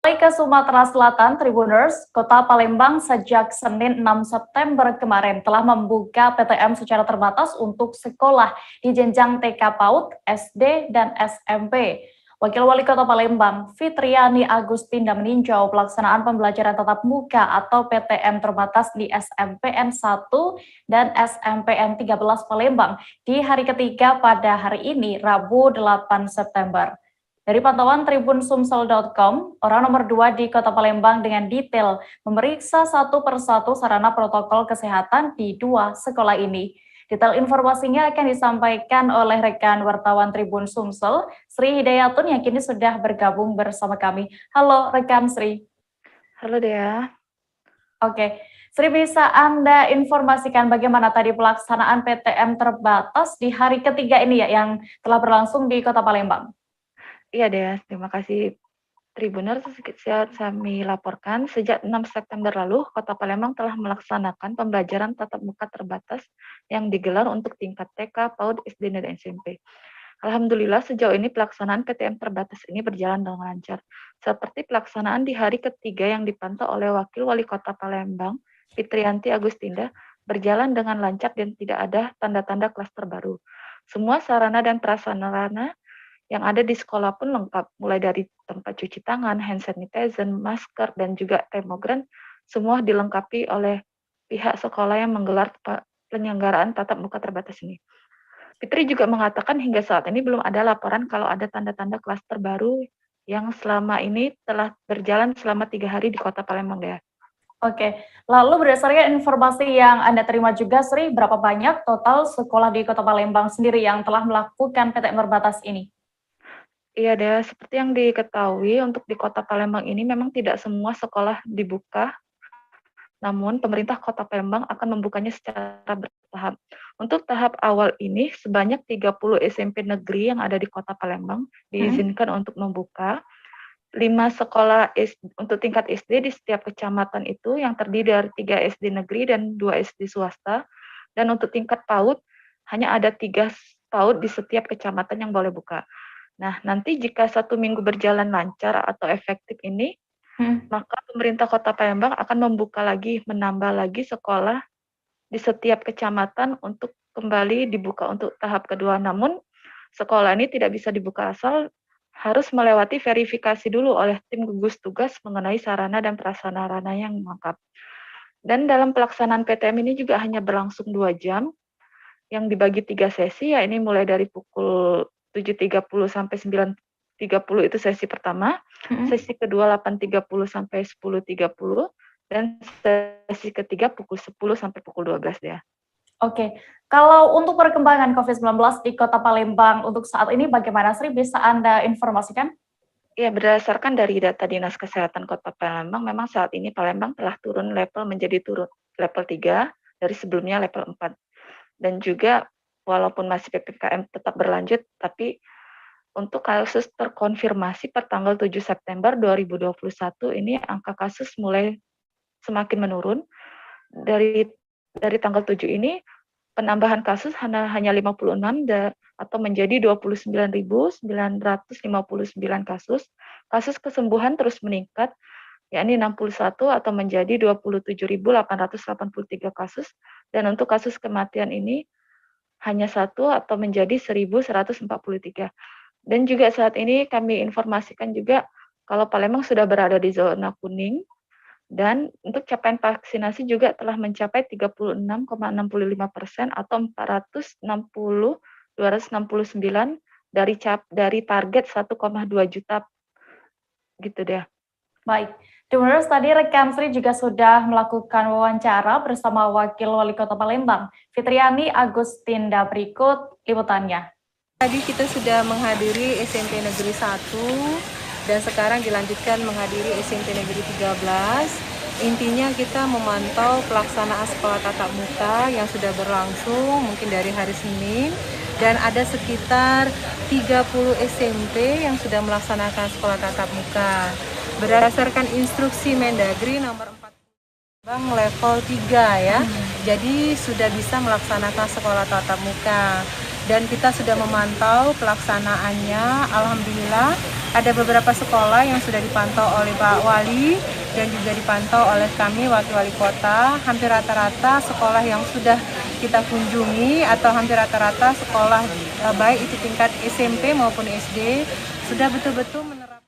Kembali ke Sumatera Selatan, Tribuners, Kota Palembang sejak Senin 6 September kemarin telah membuka PTM secara terbatas untuk sekolah di jenjang TK PAUD, SD, dan SMP. Wakil Wali Kota Palembang, Fitriani Agustinda meninjau pelaksanaan pembelajaran tatap muka atau PTM terbatas di SMPN 1 dan SMPN 13 Palembang di hari ketiga pada hari ini, Rabu 8 September. Dari pantauan tribunsumsel.com, orang nomor 2 di Kota Palembang dengan detail memeriksa satu persatu sarana protokol kesehatan di dua sekolah ini. Detail informasinya akan disampaikan oleh rekan wartawan Tribun Sumsel, Sri Hidayatun yang kini sudah bergabung bersama kami. Halo rekan Sri. Halo Dea. Oke, Sri bisa Anda informasikan bagaimana tadi pelaksanaan PTM terbatas di hari ketiga ini ya yang telah berlangsung di Kota Palembang? Iya Dea, terima kasih Tribuners. Kami laporkan sejak 6 September lalu, Kota Palembang telah melaksanakan pembelajaran tatap muka terbatas yang digelar untuk tingkat TK, PAUD, SD, dan SMP. Alhamdulillah sejauh ini pelaksanaan PTM terbatas ini berjalan dengan lancar. Seperti pelaksanaan di hari ketiga yang dipantau oleh Wakil Wali Kota Palembang, Fitrianti Agustinda, berjalan dengan lancar dan tidak ada tanda-tanda klaster baru. Semua sarana dan prasarana yang ada di sekolah pun lengkap, mulai dari tempat cuci tangan, hand sanitizer, masker, dan juga termogan, semua dilengkapi oleh pihak sekolah yang menggelar penyelenggaraan tatap muka terbatas ini. Fitri juga mengatakan hingga saat ini belum ada laporan kalau ada tanda-tanda klaster baru yang selama ini telah berjalan selama 3 hari di Kota Palembang, Dea. Oke, lalu berdasarkan informasi yang Anda terima juga, Sri, berapa banyak total sekolah di Kota Palembang sendiri yang telah melakukan PTM terbatas ini? Iya, Dea, seperti yang diketahui untuk di Kota Palembang ini memang tidak semua sekolah dibuka, namun pemerintah Kota Palembang akan membukanya secara bertahap. Untuk tahap awal ini, sebanyak 30 SMP negeri yang ada di Kota Palembang diizinkan untuk membuka. 5 sekolah untuk tingkat SD di setiap kecamatan itu yang terdiri dari 3 SD negeri dan 2 SD swasta. Dan untuk tingkat PAUD, hanya ada 3 PAUD di setiap kecamatan yang boleh buka. Nah, nanti jika 1 minggu berjalan lancar atau efektif ini, maka pemerintah Kota Palembang akan menambah lagi sekolah di setiap kecamatan untuk kembali dibuka untuk tahap kedua. Namun, sekolah ini tidak bisa dibuka asal, harus melewati verifikasi dulu oleh tim gugus tugas mengenai sarana dan prasarana yang lengkap. Dan dalam pelaksanaan PTM ini juga hanya berlangsung 2 jam, yang dibagi 3 sesi, ya ini mulai dari pukul 7.30 sampai 9.30 itu sesi pertama, sesi kedua 8.30 sampai 10.30, dan sesi ketiga pukul 10 sampai pukul 12 ya. Oke, kalau untuk perkembangan COVID-19 di Kota Palembang untuk saat ini bagaimana, Sri? Bisa Anda informasikan? Ya, berdasarkan dari data Dinas Kesehatan Kota Palembang, memang saat ini Palembang telah turun level menjadi level 3 dari sebelumnya level 4. Dan juga walaupun masih PPKM tetap berlanjut, tapi untuk kasus terkonfirmasi per tanggal 7 September 2021 ini angka kasus mulai semakin menurun. Dari tanggal 7 ini penambahan kasus hanya 56 atau menjadi 29.959 kasus. Kasus kesembuhan terus meningkat, yakni 61 atau menjadi 27.883 kasus. Dan untuk kasus kematian ini hanya 1 atau menjadi 1.143. Dan juga saat ini kami informasikan juga kalau Palembang sudah berada di zona kuning, dan untuk capaian vaksinasi juga telah mencapai 36,65% atau 460.269 dari target 1,2 juta gitu deh. Baik, Tribuners, tadi rekan Sri juga sudah melakukan wawancara bersama Wakil Wali Kota Palembang, Fitriani Agustinda. Berikut liputannya. Tadi kita sudah menghadiri SMP Negeri 1 dan sekarang dilanjutkan menghadiri SMP Negeri 13. Intinya kita memantau pelaksanaan sekolah tatap muka yang sudah berlangsung mungkin dari hari Senin, dan ada sekitar 30 SMP yang sudah melaksanakan sekolah tatap muka. Berdasarkan instruksi Mendagri nomor 4 level 3 ya. Jadi sudah bisa melaksanakan sekolah tatap muka. Dan kita sudah memantau pelaksanaannya, alhamdulillah ada beberapa sekolah yang sudah dipantau oleh Pak Wali dan juga dipantau oleh kami Wakil Wali Kota. Hampir rata-rata sekolah yang sudah kita kunjungi atau hampir rata-rata sekolah baik itu tingkat SMP maupun SD sudah betul-betul menerapkan.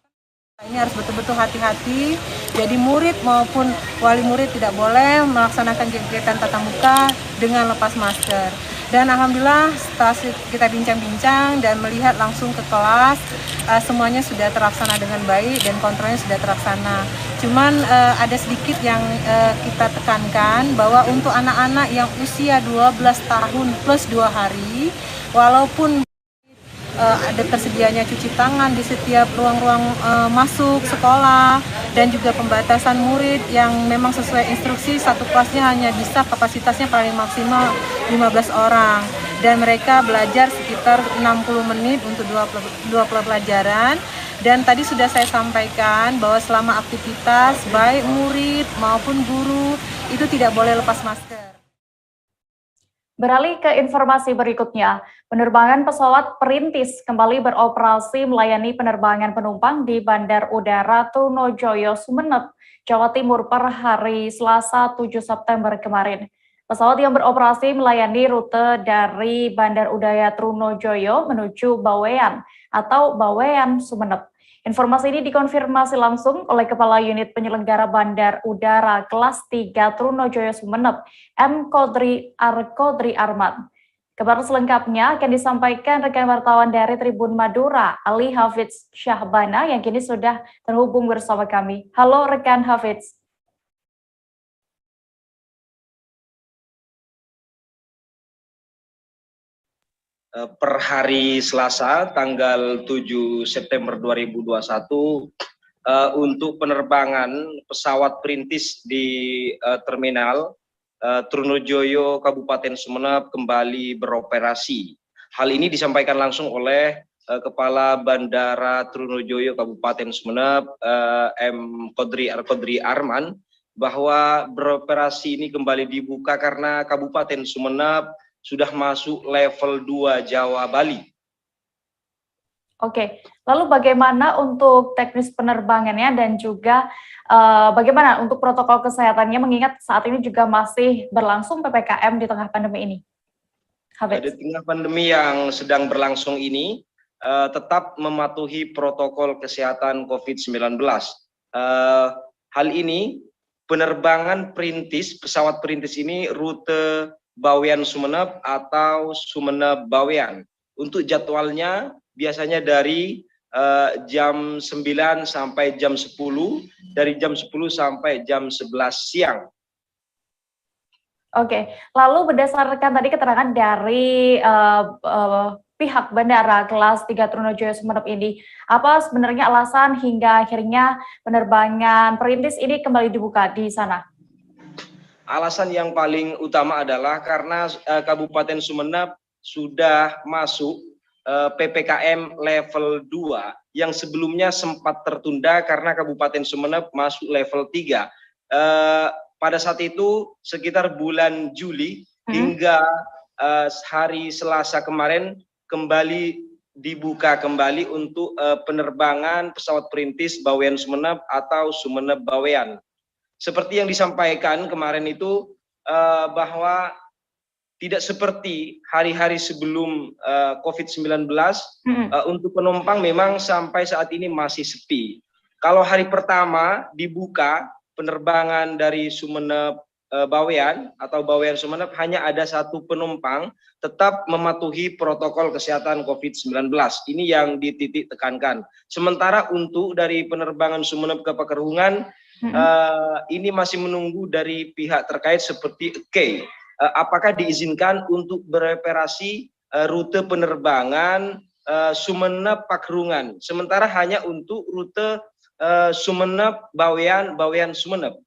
Ini harus betul-betul hati-hati. Jadi murid maupun wali murid tidak boleh melaksanakan kegiatan tatap muka dengan lepas masker. Dan alhamdulillah setelah kita bincang-bincang dan melihat langsung ke kelas, semuanya sudah terlaksana dengan baik dan kontrolnya sudah terlaksana. Cuman ada sedikit yang kita tekankan bahwa untuk anak-anak yang usia 12 tahun plus 2 hari, walaupun ada tersedianya cuci tangan di setiap ruang-ruang masuk sekolah dan juga pembatasan murid yang memang sesuai instruksi satu kelasnya hanya bisa kapasitasnya paling maksimal 15 orang dan mereka belajar sekitar 60 menit untuk dua pelajaran. Dan tadi sudah saya sampaikan bahwa selama aktivitas baik murid maupun guru itu tidak boleh lepas masker. Beralih ke informasi berikutnya, penerbangan pesawat perintis kembali beroperasi melayani penerbangan penumpang di Bandar Udara Trunojoyo, Sumeneb, Jawa Timur per hari Selasa 7 September kemarin. Pesawat yang beroperasi melayani rute dari Bandar Udara Trunojoyo menuju Bawean atau Bawean, Sumeneb. Informasi ini dikonfirmasi langsung oleh Kepala Unit Penyelenggara Bandar Udara Kelas 3 Trunojoyo Sumeneb, M. Kodri Arman. Kabar selengkapnya akan disampaikan rekan wartawan dari Tribun Madura, Ali Hafidz Syahbana, yang kini sudah terhubung bersama kami. Halo rekan Hafidz. Per hari Selasa tanggal 7 September 2021 untuk penerbangan pesawat perintis di terminal Trunojoyo Kabupaten Sumeneb kembali beroperasi. Hal ini disampaikan langsung oleh Kepala Bandara Trunojoyo Kabupaten Sumeneb, M. Kodri Arman, bahwa beroperasi ini kembali dibuka karena Kabupaten Sumeneb sudah masuk level 2 Jawa Bali. Oke, lalu bagaimana untuk teknis penerbangannya dan juga bagaimana untuk protokol kesehatannya mengingat saat ini juga masih berlangsung PPKM di tengah pandemi ini? Di tengah pandemi yang sedang berlangsung ini, tetap mematuhi protokol kesehatan COVID-19. Hal ini, penerbangan perintis, pesawat perintis ini rute Bawean Sumeneb atau Sumeneb Bawean. Untuk jadwalnya biasanya dari jam 9 sampai jam 10, dari jam 10 sampai jam 11 siang. Oke, lalu berdasarkan tadi keterangan dari pihak bandara kelas 3 Trunojoyo Sumeneb ini, apa sebenarnya alasan hingga akhirnya penerbangan perintis ini kembali dibuka di sana? Alasan yang paling utama adalah karena Kabupaten Sumeneb sudah masuk PPKM level 2 yang sebelumnya sempat tertunda karena Kabupaten Sumeneb masuk level 3. Pada saat itu sekitar bulan Juli hingga hari Selasa kemarin kembali dibuka kembali untuk penerbangan pesawat perintis Bawean Sumeneb atau Sumeneb Bawean. Seperti yang disampaikan kemarin itu bahwa tidak seperti hari-hari sebelum COVID-19, untuk penumpang memang sampai saat ini masih sepi. Kalau hari pertama dibuka penerbangan dari Sumeneb Bawean atau Bawean Sumeneb hanya ada satu penumpang, tetap mematuhi protokol kesehatan COVID-19. Ini yang dititik tekankan. Sementara untuk dari penerbangan Sumeneb ke Pekerhungan, ini masih menunggu dari pihak terkait seperti EKEI. Apakah diizinkan untuk beroperasi rute penerbangan Sumeneb Pekerhungan, sementara hanya untuk rute Sumeneb Bawean, Bawean Sumeneb.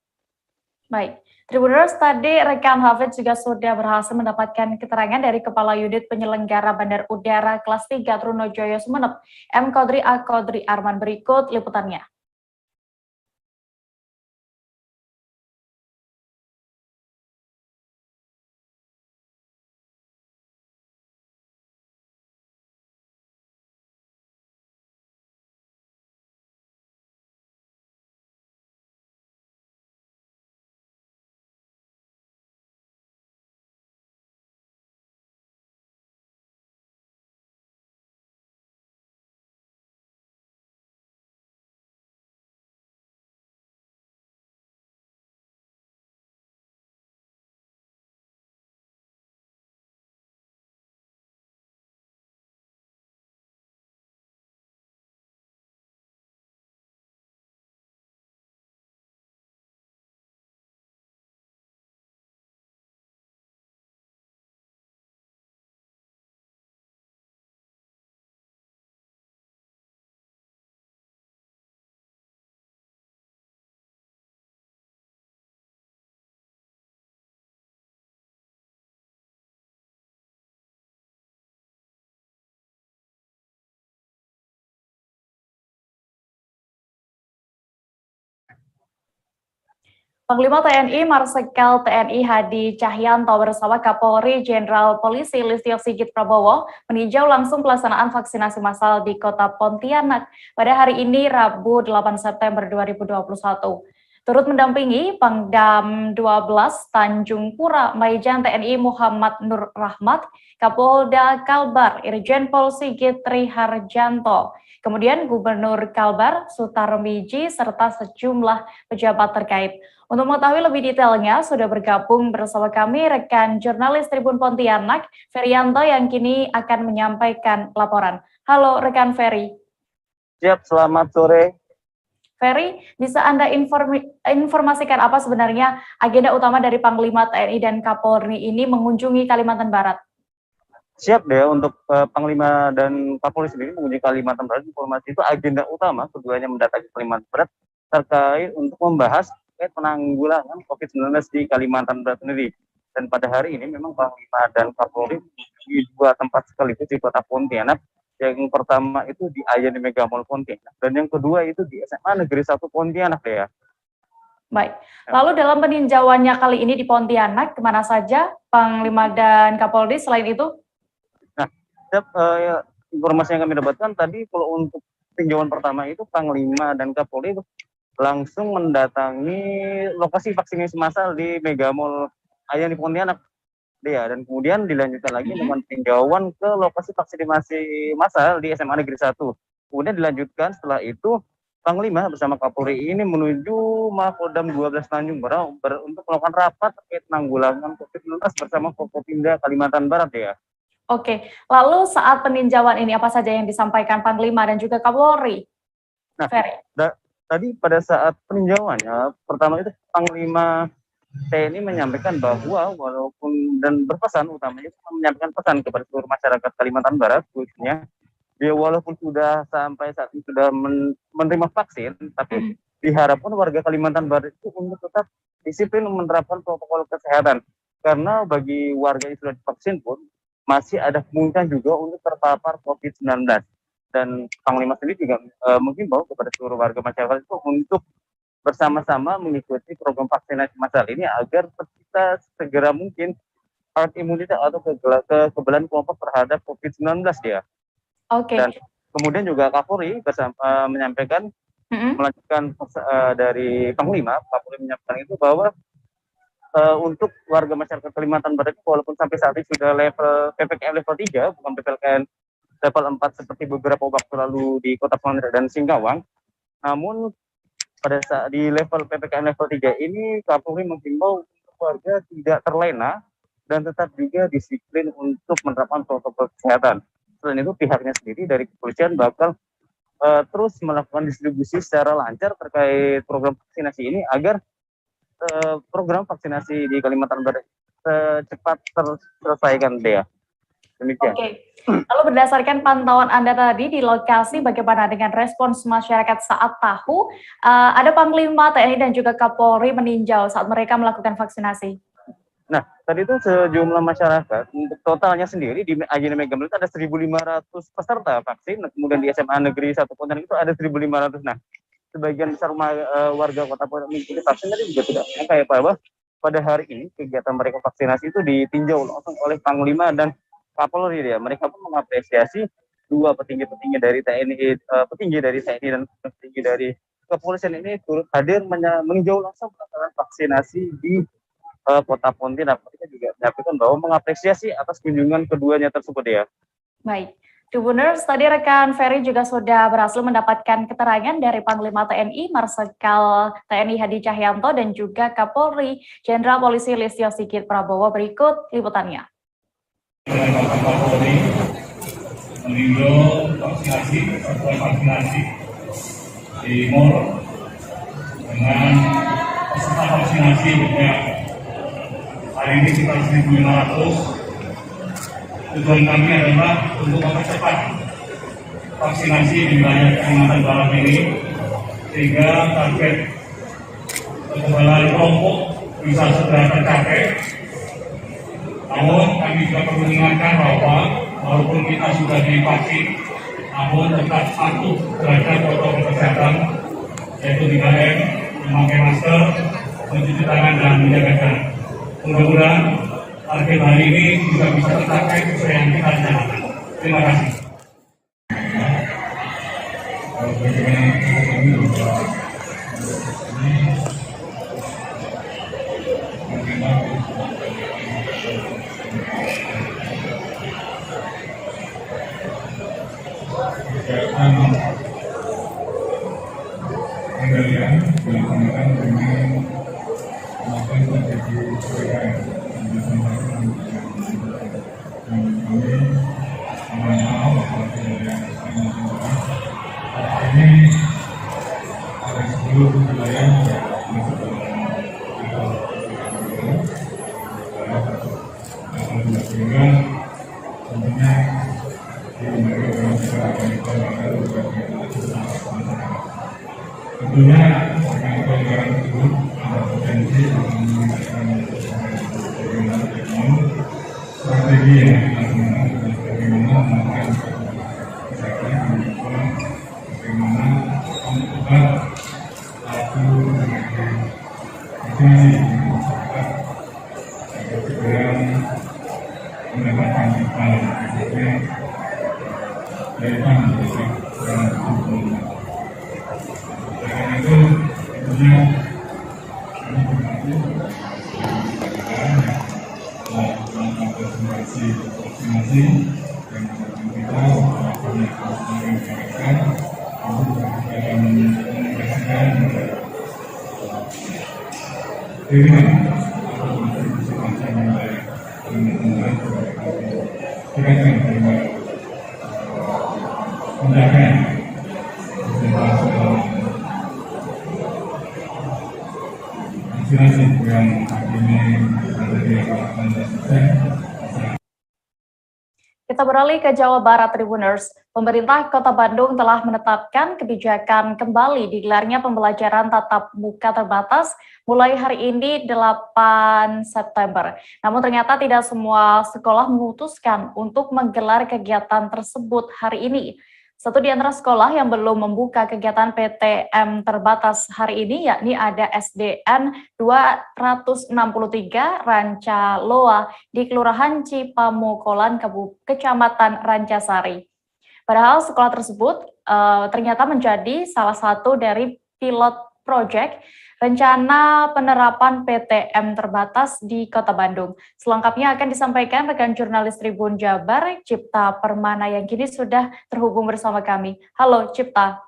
Baik, Tribuners, tadi rekan Hafidz juga sudah berhasil mendapatkan keterangan dari Kepala Unit Penyelenggara Bandar Udara Kelas 3 Trunojoyo Sumeneb, M. Kodri Arman. Berikut liputannya. Panglima TNI Marsikal TNI Hadi Cahyanto bersama Kapolri Jenderal Polisi Listio Sigit Prabowo meninjau langsung pelaksanaan vaksinasi massal di Kota Pontianak pada hari ini Rabu 8 September 2021. Turut mendampingi Pangdam 12 Tanjung Pura Maijen TNI Muhammad Nur Rahmat, Kapolda Kalbar Irjen Pol Sigit Triharjanto, kemudian Gubernur Kalbar Sutarmiji serta sejumlah pejabat terkait. Untuk mengetahui lebih detailnya, sudah bergabung bersama kami rekan jurnalis Tribun Pontianak, Ferianto, yang kini akan menyampaikan laporan. Halo rekan Ferry. Siap, selamat sore. Ferry, bisa Anda informasikan apa sebenarnya agenda utama dari Panglima TNI dan Kapolri ini mengunjungi Kalimantan Barat? Siap deh, untuk Panglima dan Kapolri sendiri mengunjungi Kalimantan Barat. Informasi itu agenda utama keduanya mendatangi Kalimantan Barat terkait untuk membahas penanggulangan COVID-19 di Kalimantan Barat sendiri. Dan pada hari ini memang Panglima dan Kapolri di dua tempat sekaligus di Kota Pontianak. Yang pertama itu di Ayani Mega Mall Pontianak dan yang kedua itu di SMA Negeri 1 Pontianak ya. Baik, lalu dalam peninjauannya kali ini di Pontianak, kemana saja Panglima dan Kapolri selain itu? Nah, informasi yang kami dapatkan tadi kalau untuk tinjauan pertama itu Panglima dan Kapolri itu langsung mendatangi lokasi vaksinasi massal di Mega Mall Ayani Pontianak. Ya, dan kemudian dilanjutkan lagi dengan tinjauan ke lokasi vaksinasi massal di SMA Negeri 1. Kemudian dilanjutkan setelah itu Panglima bersama Kapolri ini menuju Makodam 12 Tanjung Pura untuk melakukan rapat terkait penanggulangan COVID-19 bersama Forkopimda Kalimantan Barat ya. Oke, lalu saat peninjauan ini apa saja yang disampaikan Panglima dan juga Kapolri? Nah, tadi pada saat peninjauannya pertama itu Panglima TNI menyampaikan bahwa walaupun dan berpesan utamanya menyampaikan pesan kepada seluruh masyarakat Kalimantan Barat khususnya dia walaupun sudah sampai saat ini sudah menerima vaksin tapi diharapkan warga Kalimantan Barat itu untuk tetap disiplin menerapkan protokol kesehatan karena bagi warga yang sudah divaksin pun masih ada kemungkinan juga untuk terpapar COVID-19 dan Panglima sendiri juga menghimbau kepada seluruh warga masyarakat itu untuk bersama-sama mengikuti program vaksinasi massal ini agar kita segera mungkin herd immunity atau kekebalan kelompok terhadap COVID-19 ya. Oke. Dan kemudian juga Kapolri menyampaikan melanjutkan dari Panglima, Kapolri menyampaikan itu bahwa untuk warga masyarakat Kalimantan Barat walaupun sampai saat ini sudah level PPKM level 3 bukan PPKM level 4 seperti beberapa waktu lalu di Kota Pontianak dan Singkawang, namun pada saat di level PPKM level 3 ini Kapolri menghimbau untuk warga tidak terlena dan tetap juga disiplin untuk menerapkan protokol kesehatan. Selain itu pihaknya sendiri dari kepolisian bakal terus melakukan distribusi secara lancar terkait program vaksinasi ini agar program vaksinasi di Kalimantan Barat cepat terselesaikan Dea. Demikian. Oke. Lalu berdasarkan pantauan Anda tadi di lokasi, bagaimana dengan respons masyarakat saat tahu ada Panglima TNI dan juga Kapolri meninjau saat mereka melakukan vaksinasi? Nah, tadi itu sejumlah masyarakat, untuk totalnya sendiri di Ayani Mega Mall itu ada 1.500 peserta vaksin, kemudian di SMA Negeri 1 Pontianak itu ada 1.500. Nah, sebagian besar warga Kota Pontianak mengikuti vaksin tadi juga tidak kayak bahwa pada hari ini kegiatan mereka vaksinasi itu ditinjau langsung oleh Panglima dan Kapolri ya. Mereka pun mengapresiasi dua petinggi dari TNI, petinggi dari TNI dan petinggi dari kepolisian ini turut hadir meninjau langsung pelaksanaan vaksinasi di Kota Pontianak. Mereka juga menyampaikan bahwa mengapresiasi atas kunjungan keduanya tersebut ya. Baik. Tribuners, tadi rekan Ferry juga sudah berhasil mendapatkan keterangan dari Panglima TNI Marsikal TNI Hadi Cahyanto dan juga Kapolri Jenderal Polisi Listio Sigit Prabowo. Berikut liputannya. Bapak Kapolri meninjau vaksinasi, satuan vaksinasi di mall dengan peserta vaksinasi banyak. Hari ini sekitar 1.500. Tujuan kami adalah untuk mempercepat vaksinasi di wilayah Kalimantan Barat ini sehingga target kekebalan kelompok bisa segera tercapai. Namun kami juga perlu mengingatkan bahwa walaupun kita sudah divaksin, namun tetap patuh terhadap protokol kesehatan yaitu 3M, memakai masker, mencuci tangan dan menjaga jarak. Mudah-mudahan target hari ini juga bisa tercapai sesuai yang kita rencanakan. Terima kasih. Pengendalian dilaksanakan dengan melakukan strategi PPKM yang disampaikan dan kami memantau pengendalian ini ada 10 wilayah yang masuk dalam sehingga tentunya di lembaga dalam kita akan tentunya dengan pelonggaran tersebut ada potensi untuk meningkatkan bagaimana ekonomi strategi yang dilakukan bagaimana melakukan kesehatan maupun bagaimana mempercepat laju vaksinasi di masyarakat agar segera mendapatkan hal berikutnya daripada dalam tubuh. Karena itu tentunya kami berharap melakukan konsentrasi vaksinasi dan kita melakukan mengingatkan untuk akan mengingatkan diri atau kontribusi bangsa yang baik dan silakan menjaga vaksinasi yang ini ada di 80%. Kita beralih ke Jawa Barat, Tribuners. Pemerintah Kota Bandung telah menetapkan kebijakan kembali digelarnya pembelajaran tatap muka terbatas mulai hari ini 8 September. Namun ternyata tidak semua sekolah memutuskan untuk menggelar kegiatan tersebut hari ini. Satu di antara sekolah yang belum membuka kegiatan PTM terbatas hari ini yakni ada SDN 263 Ranca Loa di Kelurahan Cipamokolan, Kecamatan Rancasari. Padahal sekolah tersebut ternyata menjadi salah satu dari pilot project rencana penerapan PTM terbatas di Kota Bandung. Selengkapnya akan disampaikan rekan jurnalis Tribun Jabar, Cipta Permana, yang kini sudah terhubung bersama kami. Halo Cipta.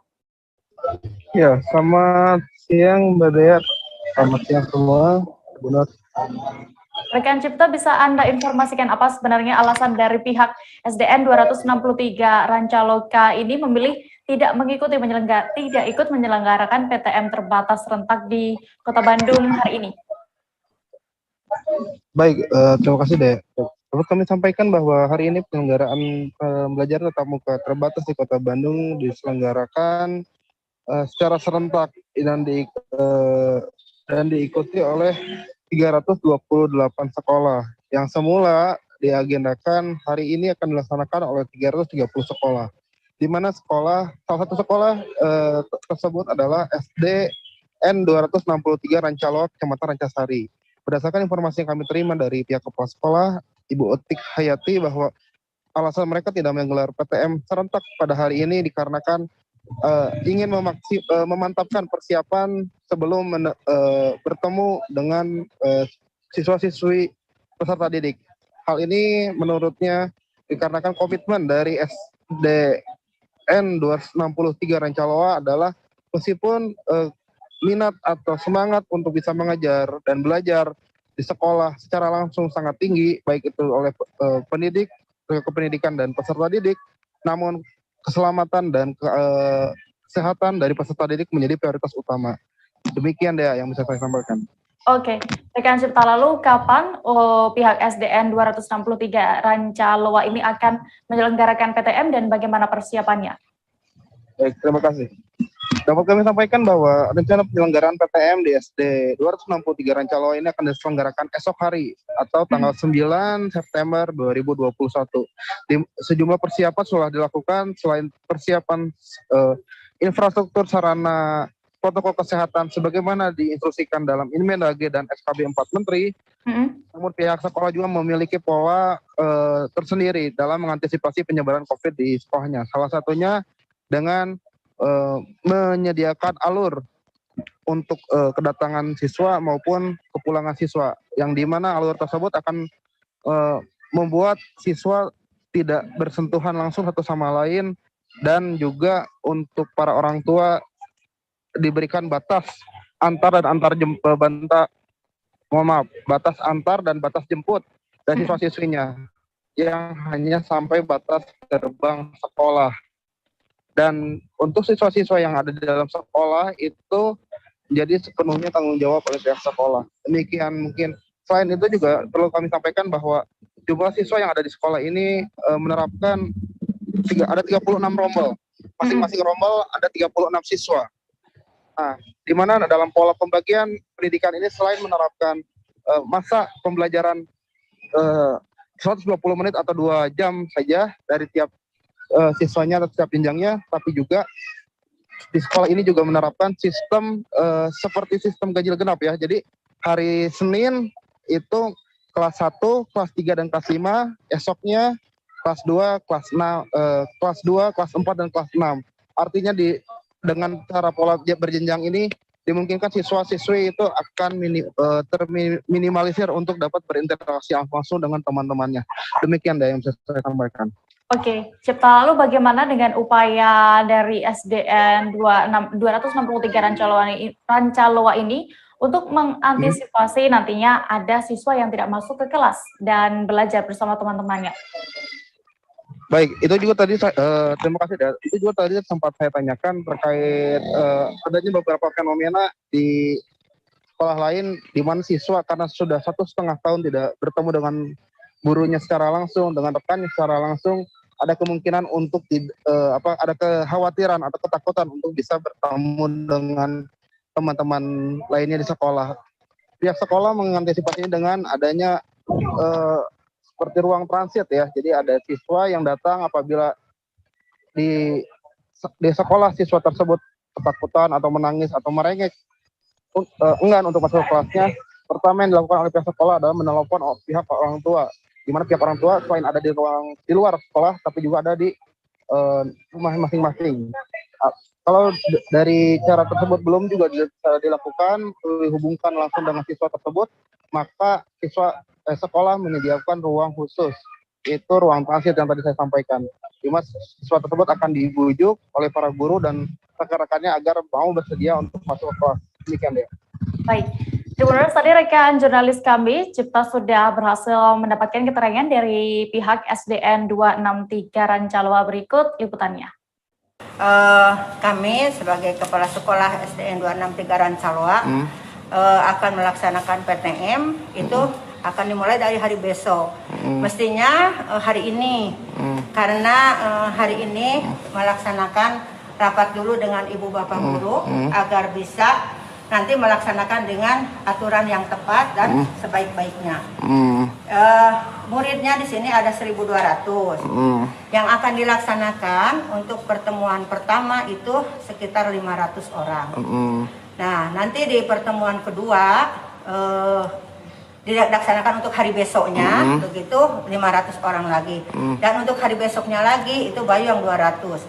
Ya, selamat siang Mbak Dea. Selamat siang semua. Benar. Rekan Cipta, bisa Anda informasikan apa sebenarnya alasan dari pihak SDN 263 Rancaloka ini memilih tidak ikut menyelenggarakan PTM terbatas serentak di Kota Bandung hari ini? Baik, terima kasih Dea. Dapat kami sampaikan bahwa hari ini penyelenggaraan pembelajaran tatap muka terbatas di Kota Bandung diselenggarakan secara serentak dan diikuti oleh 328 sekolah yang semula diagendakan hari ini akan dilaksanakan oleh 330 sekolah. Di mana salah satu sekolah tersebut adalah SDN 263 Rancaloa, Kecamatan Rancasari. Berdasarkan informasi yang kami terima dari pihak kepala sekolah, Ibu Otik Hayati, bahwa alasan mereka tidak menggelar PTM serentak pada hari ini dikarenakan ingin memantapkan persiapan sebelum bertemu dengan siswa-siswi peserta didik. Hal ini menurutnya dikarenakan komitmen dari SDN 263 Rancaloa adalah meskipun minat atau semangat untuk bisa mengajar dan belajar di sekolah secara langsung sangat tinggi, baik itu oleh pendidik, kependidikan dan peserta didik, namun keselamatan dan kesehatan dari peserta didik menjadi prioritas utama. Demikian Dea yang bisa saya sampaikan. Oke, rekan Cipta, lalu kapan pihak SDN 263 Rancaloa ini akan menyelenggarakan PTM dan bagaimana persiapannya? Baik, terima kasih. Dapat kami sampaikan bahwa rencana penyelenggaraan PTM di SD 263 Rancaloa ini akan diselenggarakan esok hari atau tanggal 9 September 2021. Sejumlah persiapan sudah dilakukan selain persiapan infrastruktur sarana protokol kesehatan sebagaimana diinstruksikan dalam Inmendagri dan SKB 4 Menteri. Namun pihak sekolah juga memiliki pola tersendiri dalam mengantisipasi penyebaran COVID di sekolahnya. Salah satunya dengan menyediakan alur untuk kedatangan siswa maupun kepulangan siswa, yang dimana alur tersebut akan membuat siswa tidak bersentuhan langsung satu sama lain, dan juga untuk para orang tua diberikan batas antar dan batas antar dan batas jemput dari siswa-siswinya yang hanya sampai batas gerbang sekolah. Dan untuk siswa-siswa yang ada di dalam sekolah itu jadi sepenuhnya tanggung jawab oleh pihak sekolah. Demikian mungkin. Selain itu juga perlu kami sampaikan bahwa jumlah siswa yang ada di sekolah ini menerapkan ada 36 rombel. Masing-masing rombel ada 36 siswa. Nah, di mana dalam pola pembagian pendidikan ini selain menerapkan masa pembelajaran 120 menit atau 2 jam saja dari tiap siswanya atau tiap jenjangnya, tapi juga di sekolah ini juga menerapkan sistem seperti sistem ganjil genap ya. Jadi hari Senin itu kelas 1, kelas 3 dan kelas 5, esoknya kelas 2, kelas 2, kelas 4 dan kelas 6. Artinya dengan cara pola berjenjang ini dimungkinkan siswa-siswi itu akan terminimalisir untuk dapat berinteraksi langsung dengan teman-temannya. Demikian yang saya sampaikan. Oke, Cipta, lalu bagaimana dengan upaya dari SDN 263 Rancaloa ini untuk mengantisipasi nantinya ada siswa yang tidak masuk ke kelas dan belajar bersama teman-temannya? Baik, itu juga tadi terima kasih. Itu juga tadi sempat saya tanyakan terkait adanya beberapa fenomena di sekolah lain di mana siswa karena sudah 1,5 tahun tidak bertemu dengan gurunya secara langsung, dengan rekannya secara langsung, ada kemungkinan untuk ada kekhawatiran atau ketakutan untuk bisa bertemu dengan teman-teman lainnya di sekolah. Pihak sekolah mengantisipasinya dengan adanya seperti ruang transit ya. Jadi ada siswa yang datang apabila di sekolah siswa tersebut ketakutan atau menangis atau merengek enggan untuk masuk ke kelasnya. Pertama yang dilakukan oleh pihak sekolah adalah menelpon pihak orang tua, di mana pihak orang tua selain ada di luar sekolah tapi juga ada di rumah masing-masing. Kalau dari cara tersebut belum juga bisa dilakukan, dihubungkan langsung dengan siswa tersebut, maka sekolah menyediakan ruang khusus, itu ruang transit yang tadi saya sampaikan. Di mana siswa tersebut akan dibujuk oleh para guru dan rekan-rekannya agar mau bersedia untuk masuk ke kelas. Demikian ya. Baik. Tribuners, tadi rekan jurnalis kami, Cipta, sudah berhasil mendapatkan keterangan dari pihak SDN 263 Rancaloa. Berikut liputannya. Kami sebagai Kepala Sekolah SDN 263 Rancaloa akan melaksanakan PTM, itu akan dimulai dari hari besok. Mestinya hari ini, karena hari ini melaksanakan rapat dulu dengan Ibu Bapak Guru agar bisa nanti melaksanakan dengan aturan yang tepat dan sebaik-baiknya. Muridnya di sini ada 1.200. Yang akan dilaksanakan untuk pertemuan pertama itu sekitar 500 orang. Nah, nanti di pertemuan kedua dilaksanakan untuk hari besoknya, begitu 500 orang lagi. Dan untuk hari besoknya lagi itu baru yang 200.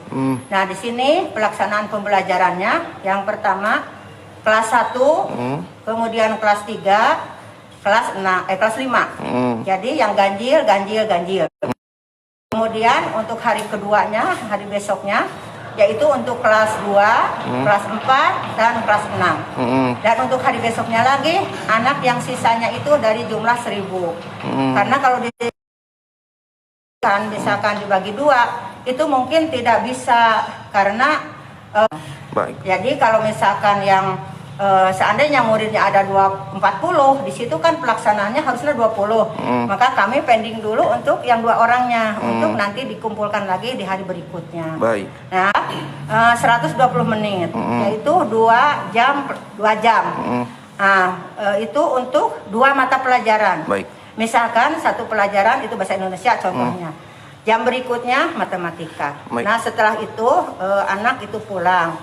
Nah, di sini pelaksanaan pembelajarannya yang pertama kelas 1, kemudian kelas 3, kelas 5. Jadi yang ganjil. Kemudian untuk hari keduanya, hari besoknya, yaitu untuk kelas 2, kelas 4, dan kelas 6. Dan untuk hari besoknya lagi, anak yang sisanya itu dari jumlah 1.000. Karena kalau misalkan dibagi 2, itu mungkin tidak bisa, karena jadi kalau misalkan yang seandainya muridnya ada 40, di situ kan pelaksanaannya harusnya 20. Maka kami pending dulu untuk yang 2 orangnya, untuk nanti dikumpulkan lagi di hari berikutnya. Baik. Nah, 120 menit, yaitu 2 jam. Nah, itu untuk 2 mata pelajaran. Baik. Misalkan satu pelajaran itu bahasa Indonesia contohnya. Jam berikutnya matematika. Baik. Nah setelah itu anak itu pulang.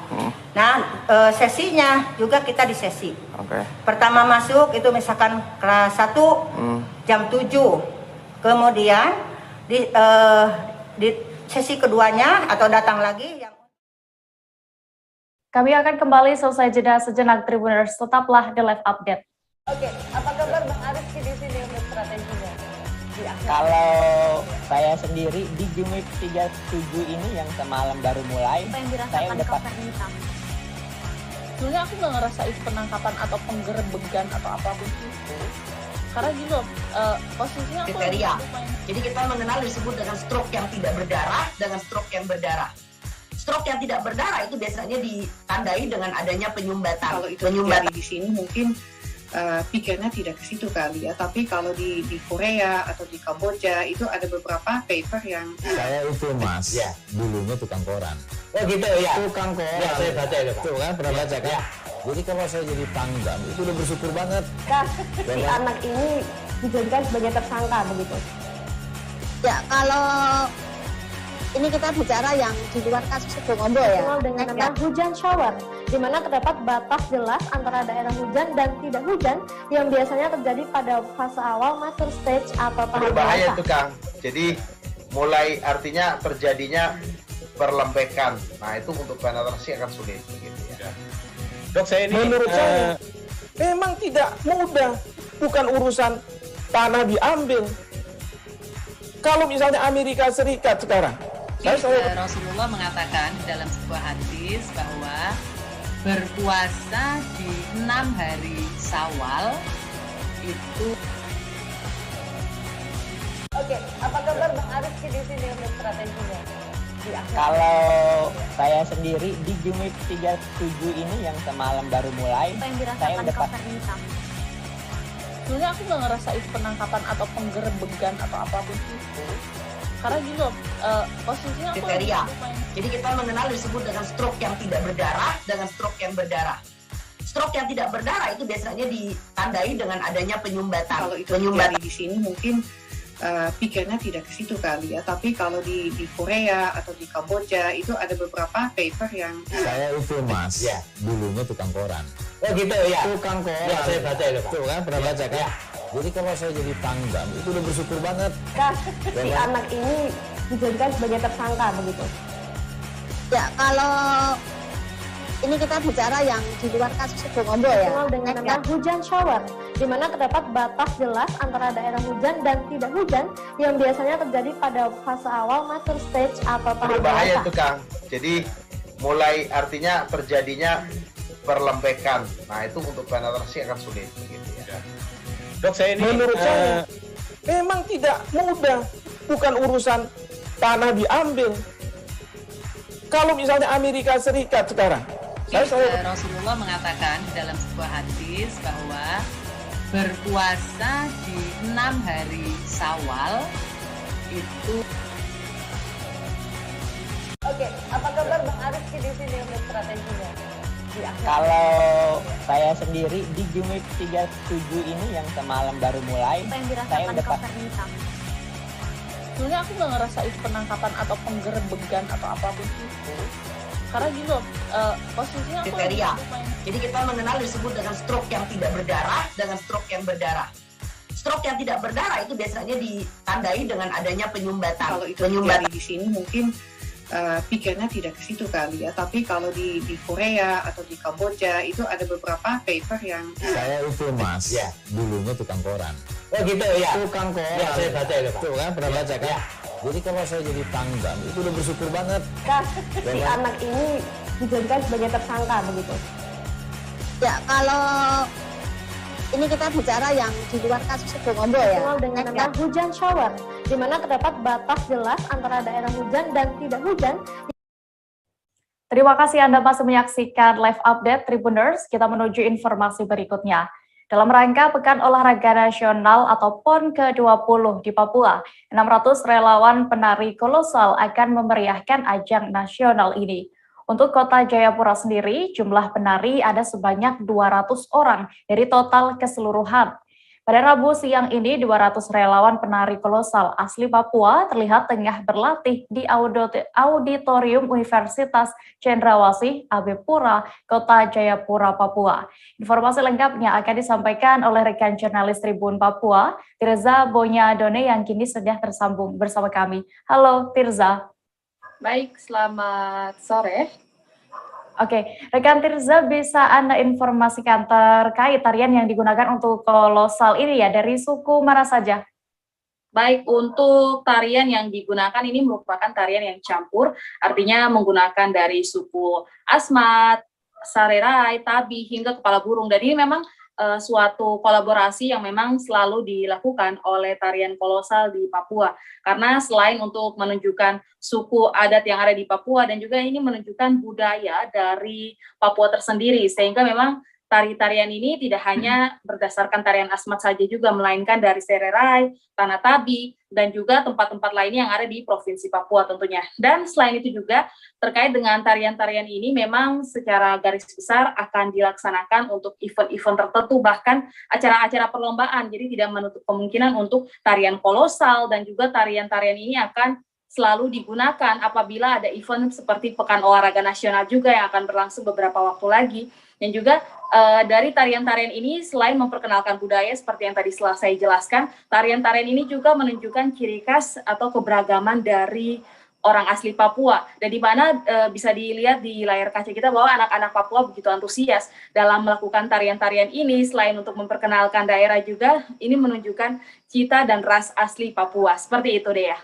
Nah sesinya juga kita di sesi. Oke. Pertama masuk itu misalkan kelas 1 jam 7. Kemudian di sesi keduanya atau datang lagi yang Kami akan kembali selesai jeda sejenak Tribuners, tetaplah di live update. Oke, apa kabar Bang Ariski di sini untuk strateginya? Kalau saya sendiri di Game Week 37 ini yang semalam baru mulai, Apa yang saya dirasakan udah Cover Hitam? Sebenarnya aku nggak ngerasain penangkapan atau penggerebegan atau apapun itu. Karena gini loh, posisinya aku Kriteria. lumayan. Jadi kita mengenal disebut dengan stroke yang tidak berdarah dengan stroke yang berdarah. Stroke yang tidak berdarah itu biasanya ditandai dengan adanya penyumbatan. Kalau itu terjadi di sini mungkin pikirnya tidak ke situ kali ya. Tapi kalau di Korea atau di Kamboja itu ada beberapa paper yang saya itu mas, ya dulunya tukang koran. Oh gitu ya? Tukang koran. Ya, saya baca itu Pak. Tuh kan pernah baca kan? Ya. Jadi kalau saya jadi pangdam itu udah bersyukur banget. Si anak ini dijadikan sebagai tersangka begitu. Ya, kalau ini kita bicara yang di luar kasus Bongombo ya. Dikenal dengan nama hujan shower, di mana terdapat batas jelas antara daerah hujan dan tidak hujan yang biasanya terjadi pada fase awal mature stage atau tahap berbahaya dewasa. itu Kang. Jadi mulai artinya terjadinya perlembekan. Nah itu untuk penetrasi akan sulit begitu ya. Dok, saya ini menurut saya memang tidak mudah, bukan urusan tanah diambil. Kalau misalnya Amerika Serikat sekarang, Rasulullah mengatakan dalam sebuah hadis bahwa berpuasa di 6 hari Syawal itu. Oke, apa kabar Bang Ariski di sini untuk strateginya? Kalau saya sendiri di Game Week 37 ini yang semalam baru mulai, Apa yang saya dirasakan udah Cover Hitam? Sebenarnya aku nggak ngerasain penangkapan atau penggerebegan atau apapun itu. Karena gini loh, posisinya aku Kriteria. lumayan. Jadi kita mengenal disebut dengan stroke yang tidak berdarah dengan stroke yang berdarah. Stroke yang tidak berdarah itu biasanya ditandai dengan adanya penyumbatan. kalau itu terjadi di sini mungkin pikirnya tidak ke situ kali ya. Tapi kalau di Korea atau di Kamboja itu ada beberapa paper yang Saya itu mas, ya dulunya tukang koran. Oh gitu ya? Tukang koran. Ya, saya baca itu Pak. Tuh kan pernah baca kan? Ya. Jadi kalau saya jadi pangdam itu udah bersyukur banget. Si anak ini dijadikan sebagai tersangka begitu. Ya, kalau ini kita bicara yang di luar kasus Bongombo ya. Dikenal dengan nama hujan shower, di mana terdapat batas jelas antara daerah hujan dan tidak hujan yang biasanya terjadi pada fase awal mature stage atau tahap Berbahaya dewasa. itu Kang. Jadi mulai artinya terjadinya perlembekan. Nah itu untuk penetrasi akan sulit begitu ya. Dok, saya ini menurut saya memang tidak mudah, bukan urusan tanah diambil. Kalau misalnya Amerika Serikat sekarang, Rasulullah mengatakan dalam sebuah hadis bahwa berpuasa di 6 hari Syawal itu. Oke, apa kabar Bang Ariski di sini untuk strateginya? Kalau saya sendiri di Game Week 37 ini yang semalam baru mulai, Apa yang saya dirasakan udah Cover Hitam? Sebenarnya aku nggak ngerasain penangkapan atau penggerebegan atau apapun itu. Karena gini loh, posisinya aku Kriteria. lumayan. Jadi kita mengenal disebut dengan stroke yang tidak berdarah dengan stroke yang berdarah. Stroke yang tidak berdarah itu biasanya ditandai dengan adanya penyumbatan. kalau itu terjadi di sini mungkin pikirnya tidak ke situ kali ya. Tapi kalau di Korea atau di Kamboja itu ada beberapa paper yang Saya itu mas, ya dulunya tukang koran. Oh gitu ya? Tukang koran. Ya, saya baca itu Pak. Tuh kan pernah baca kan? Ya. Jadi kalau saya jadi pangdam itu udah bersyukur banget. Si anak ini dijadikan sebagai tersangka begitu. Ya, kalau ini kita bicara yang di luar kasus Bongombo ya. Dikenal dengan nama hujan shower, di mana terdapat batas jelas antara daerah hujan dan tidak hujan. Terima kasih Anda masih menyaksikan live update Tribuners. Kita menuju informasi berikutnya. Dalam rangka Pekan Olahraga Nasional atau PON ke-20 di Papua, 600 relawan penari kolosal akan memeriahkan ajang nasional ini. Untuk Kota Jayapura sendiri, jumlah penari ada sebanyak 200 orang dari total keseluruhan. Pada Rabu siang ini, 200 relawan penari kolosal asli Papua terlihat tengah berlatih di Auditorium Universitas Cendrawasih, AB Pura, Kota Jayapura, Papua. Informasi lengkapnya akan disampaikan oleh rekan jurnalis Tribun Papua, Tirza Bonyadone yang kini sudah tersambung bersama kami. Halo Tirza. Baik, selamat sore. Oke, rekan Tirza, bisa Anda informasikan terkait tarian yang digunakan untuk kolosal ini ya, dari suku mana saja? Baik, untuk tarian yang digunakan ini merupakan tarian yang campur, artinya menggunakan dari suku Asmat, Sarerai, Tabi, hingga Kepala Burung. Dan ini memang suatu kolaborasi yang memang selalu dilakukan oleh tarian kolosal di Papua. Karena selain untuk menunjukkan suku adat yang ada di Papua, dan juga ini menunjukkan budaya dari Papua tersendiri, sehingga memang tari-tarian ini tidak hanya berdasarkan tarian Asmat saja juga, melainkan dari Sererai, Tanah Tabi, dan juga tempat-tempat lainnya yang ada di Provinsi Papua tentunya. Dan selain itu juga, terkait dengan tarian-tarian ini memang secara garis besar akan dilaksanakan untuk event-event tertentu, bahkan acara-acara perlombaan, jadi tidak menutup kemungkinan untuk tarian kolosal, dan juga tarian-tarian ini akan selalu digunakan apabila ada event seperti Pekan Olahraga Nasional juga yang akan berlangsung beberapa waktu lagi. Dan juga dari tarian-tarian ini selain memperkenalkan budaya seperti yang tadi setelah saya jelaskan, tarian-tarian ini juga menunjukkan ciri khas atau keberagaman dari orang asli Papua. Dan di mana bisa dilihat di layar kaca kita bahwa anak-anak Papua begitu antusias dalam melakukan tarian-tarian ini. Selain untuk memperkenalkan daerah juga, ini menunjukkan cita dan ras asli Papua. Seperti itu deh ya.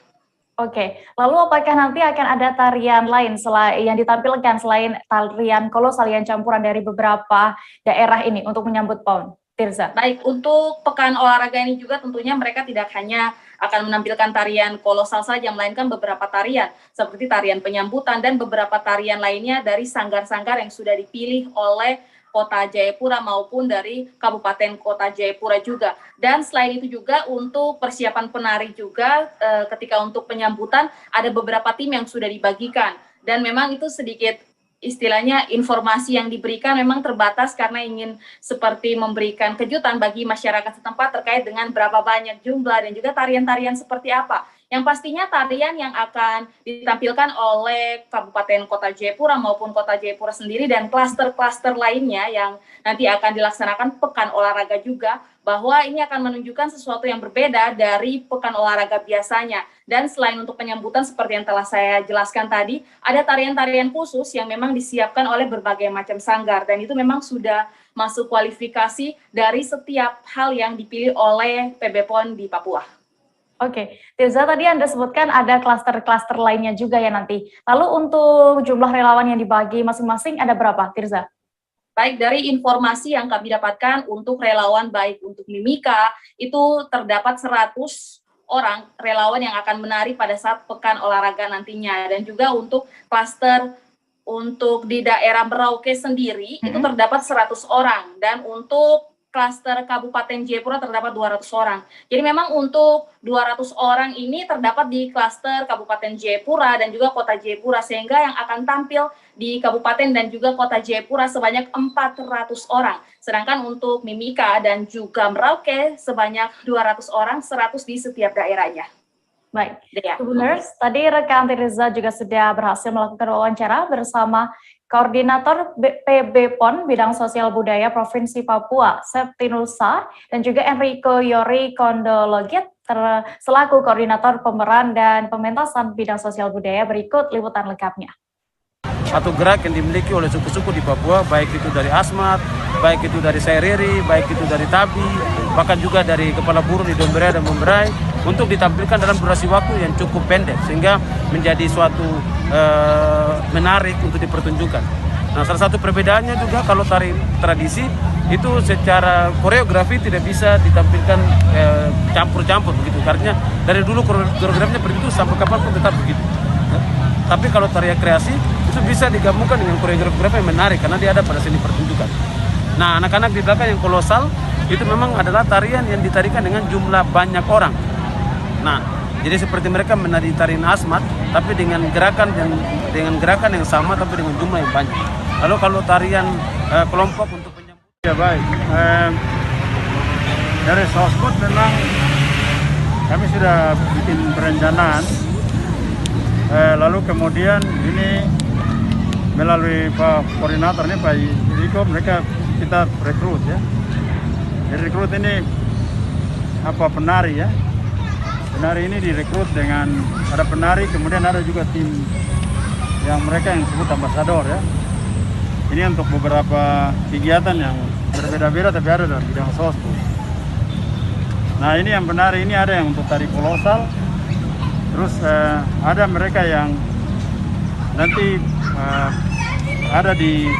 Oke, lalu apakah nanti akan ada tarian lain yang ditampilkan selain tarian kolosal yang campuran dari beberapa daerah ini untuk menyambut PON? Tirza. Baik, untuk Pekan Olahraga ini juga tentunya mereka tidak hanya akan menampilkan tarian kolosal saja, melainkan beberapa tarian seperti tarian penyambutan dan beberapa tarian lainnya dari sanggar-sanggar yang sudah dipilih oleh Kota Jayapura maupun dari Kabupaten Kota Jayapura juga. Dan selain itu juga untuk persiapan penari juga ketika untuk penyambutan ada beberapa tim yang sudah dibagikan. Dan memang itu sedikit istilahnya informasi yang diberikan memang terbatas karena ingin seperti memberikan kejutan bagi masyarakat setempat terkait dengan berapa banyak jumlah dan juga tarian-tarian seperti apa. Yang pastinya tarian yang akan ditampilkan oleh Kabupaten Kota Jayapura maupun Kota Jayapura sendiri dan klaster-klaster lainnya yang nanti akan dilaksanakan Pekan Olahraga juga, bahwa ini akan menunjukkan sesuatu yang berbeda dari Pekan Olahraga biasanya. Dan selain untuk penyambutan seperti yang telah saya jelaskan tadi, ada tarian-tarian khusus yang memang disiapkan oleh berbagai macam sanggar, dan itu memang sudah masuk kualifikasi dari setiap hal yang dipilih oleh PB PON di Papua. Oke, Tirza, tadi Anda sebutkan ada klaster-klaster lainnya juga ya nanti. Lalu untuk jumlah relawan yang dibagi masing-masing ada berapa, Tirza? Baik, dari informasi yang kami dapatkan untuk relawan baik untuk Mimika, itu terdapat 100 orang relawan yang akan menari pada saat Pekan Olahraga nantinya. Dan juga untuk klaster untuk di daerah Merauke sendiri, itu terdapat 100 orang. Dan untuk klaster Kabupaten Jayapura terdapat 200 orang. Jadi memang untuk 200 orang ini terdapat di klaster Kabupaten Jayapura dan juga Kota Jayapura, sehingga yang akan tampil di Kabupaten dan juga Kota Jayapura sebanyak 400 orang. Sedangkan untuk Mimika dan juga Merauke sebanyak 200 orang, 100 di setiap daerahnya. Baik, Tribuners, tadi rekan Tirza juga sudah berhasil melakukan wawancara bersama Koordinator PB PON Bidang Sosial Budaya Provinsi Papua, Septinusa, dan juga Enrico Yori Kondologit, selaku Koordinator Pemeran dan Pementasan Bidang Sosial Budaya. Berikut liputan lengkapnya. Satu gerak yang dimiliki oleh suku-suku di Papua, baik itu dari Asmat, baik itu dari Sairiri, baik itu dari Tabi, bahkan juga dari Kepala Burung di Domberai dan Memberai, untuk ditampilkan dalam durasi waktu yang cukup pendek, sehingga menjadi suatu menarik untuk dipertunjukkan. Nah, salah satu perbedaannya juga kalau tari tradisi itu secara koreografi tidak bisa ditampilkan campur-campur begitu, karena dari dulu koreografinya begitu sampai kapanpun tetap begitu. Tapi kalau tarian kreasi itu bisa digabungkan dengan koreografi yang menarik karena dia ada pada seni pertunjukan. Nah, anak-anak di belakang yang kolosal itu memang adalah tarian yang ditarikan dengan jumlah banyak orang. Nah, jadi seperti mereka menari tarian Asmat, tapi dengan gerakan yang sama, tapi dengan jumlah yang banyak. Lalu kalau tarian kelompok untuk penyambut, ya baik. Dari Sosbud memang kami sudah bikin perencanaan, lalu kemudian ini melalui Pak Koordinator ini Pak Riko, mereka kita rekrut ya. Jadi rekrut ini apa penari ya. Penari ini direkrut dengan ada penari, kemudian ada juga tim yang mereka yang disebut ambasador ya. Ini untuk beberapa kegiatan yang berbeda-beda tapi ada dalam bidang Sosbud. Nah ini yang penari ini ada yang untuk tari kolosal, terus ada mereka yang nanti ada di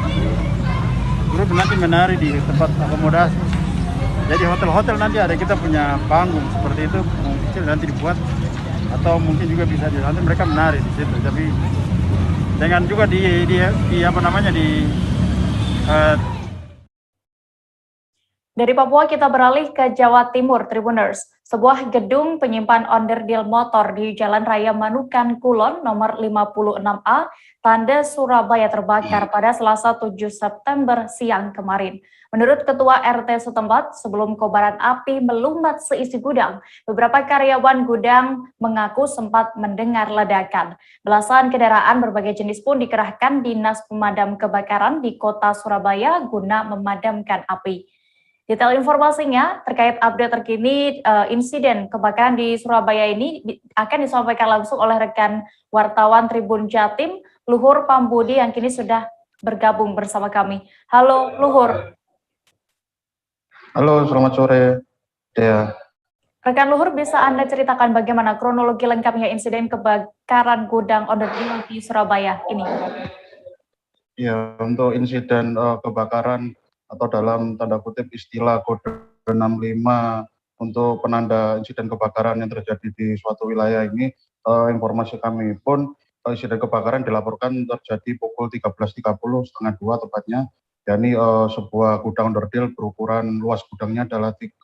grup nanti menari di tempat akomodasi. Jadi hotel-hotel nanti ada kita punya panggung seperti itu, kecil nanti dibuat atau mungkin juga bisa nanti mereka menari di situ. Tapi dengan juga di apa namanya Dari Papua kita beralih ke Jawa Timur, Tribuners. Sebuah gedung penyimpan onderdil motor di Jalan Raya Manukan Kulon nomor 56A, Tanda Surabaya terbakar pada Selasa 7 September siang kemarin. Menurut Ketua RT setempat, sebelum kobaran api melumat seisi gudang, beberapa karyawan gudang mengaku sempat mendengar ledakan. Belasan kendaraan berbagai jenis pun dikerahkan Dinas Pemadam Kebakaran di Kota Surabaya guna memadamkan api. Detail informasinya terkait update terkini insiden kebakaran di Surabaya ini akan disampaikan langsung oleh rekan wartawan Tribun Jatim, Luhur Pambudi yang kini sudah bergabung bersama kami. Halo Luhur. Halo, selamat sore. Dea. Rekan Luhur, bisa Anda ceritakan bagaimana kronologi lengkapnya insiden kebakaran gudang onderdil di Surabaya ini? Ya, untuk insiden kebakaran atau dalam tanda kutip istilah kode 65 untuk penanda insiden kebakaran yang terjadi di suatu wilayah ini, informasi kami pun insiden kebakaran dilaporkan terjadi pukul 13.30 setengah 2 tepatnya, yakni sebuah gudang onderdil berukuran luas gudangnya adalah 20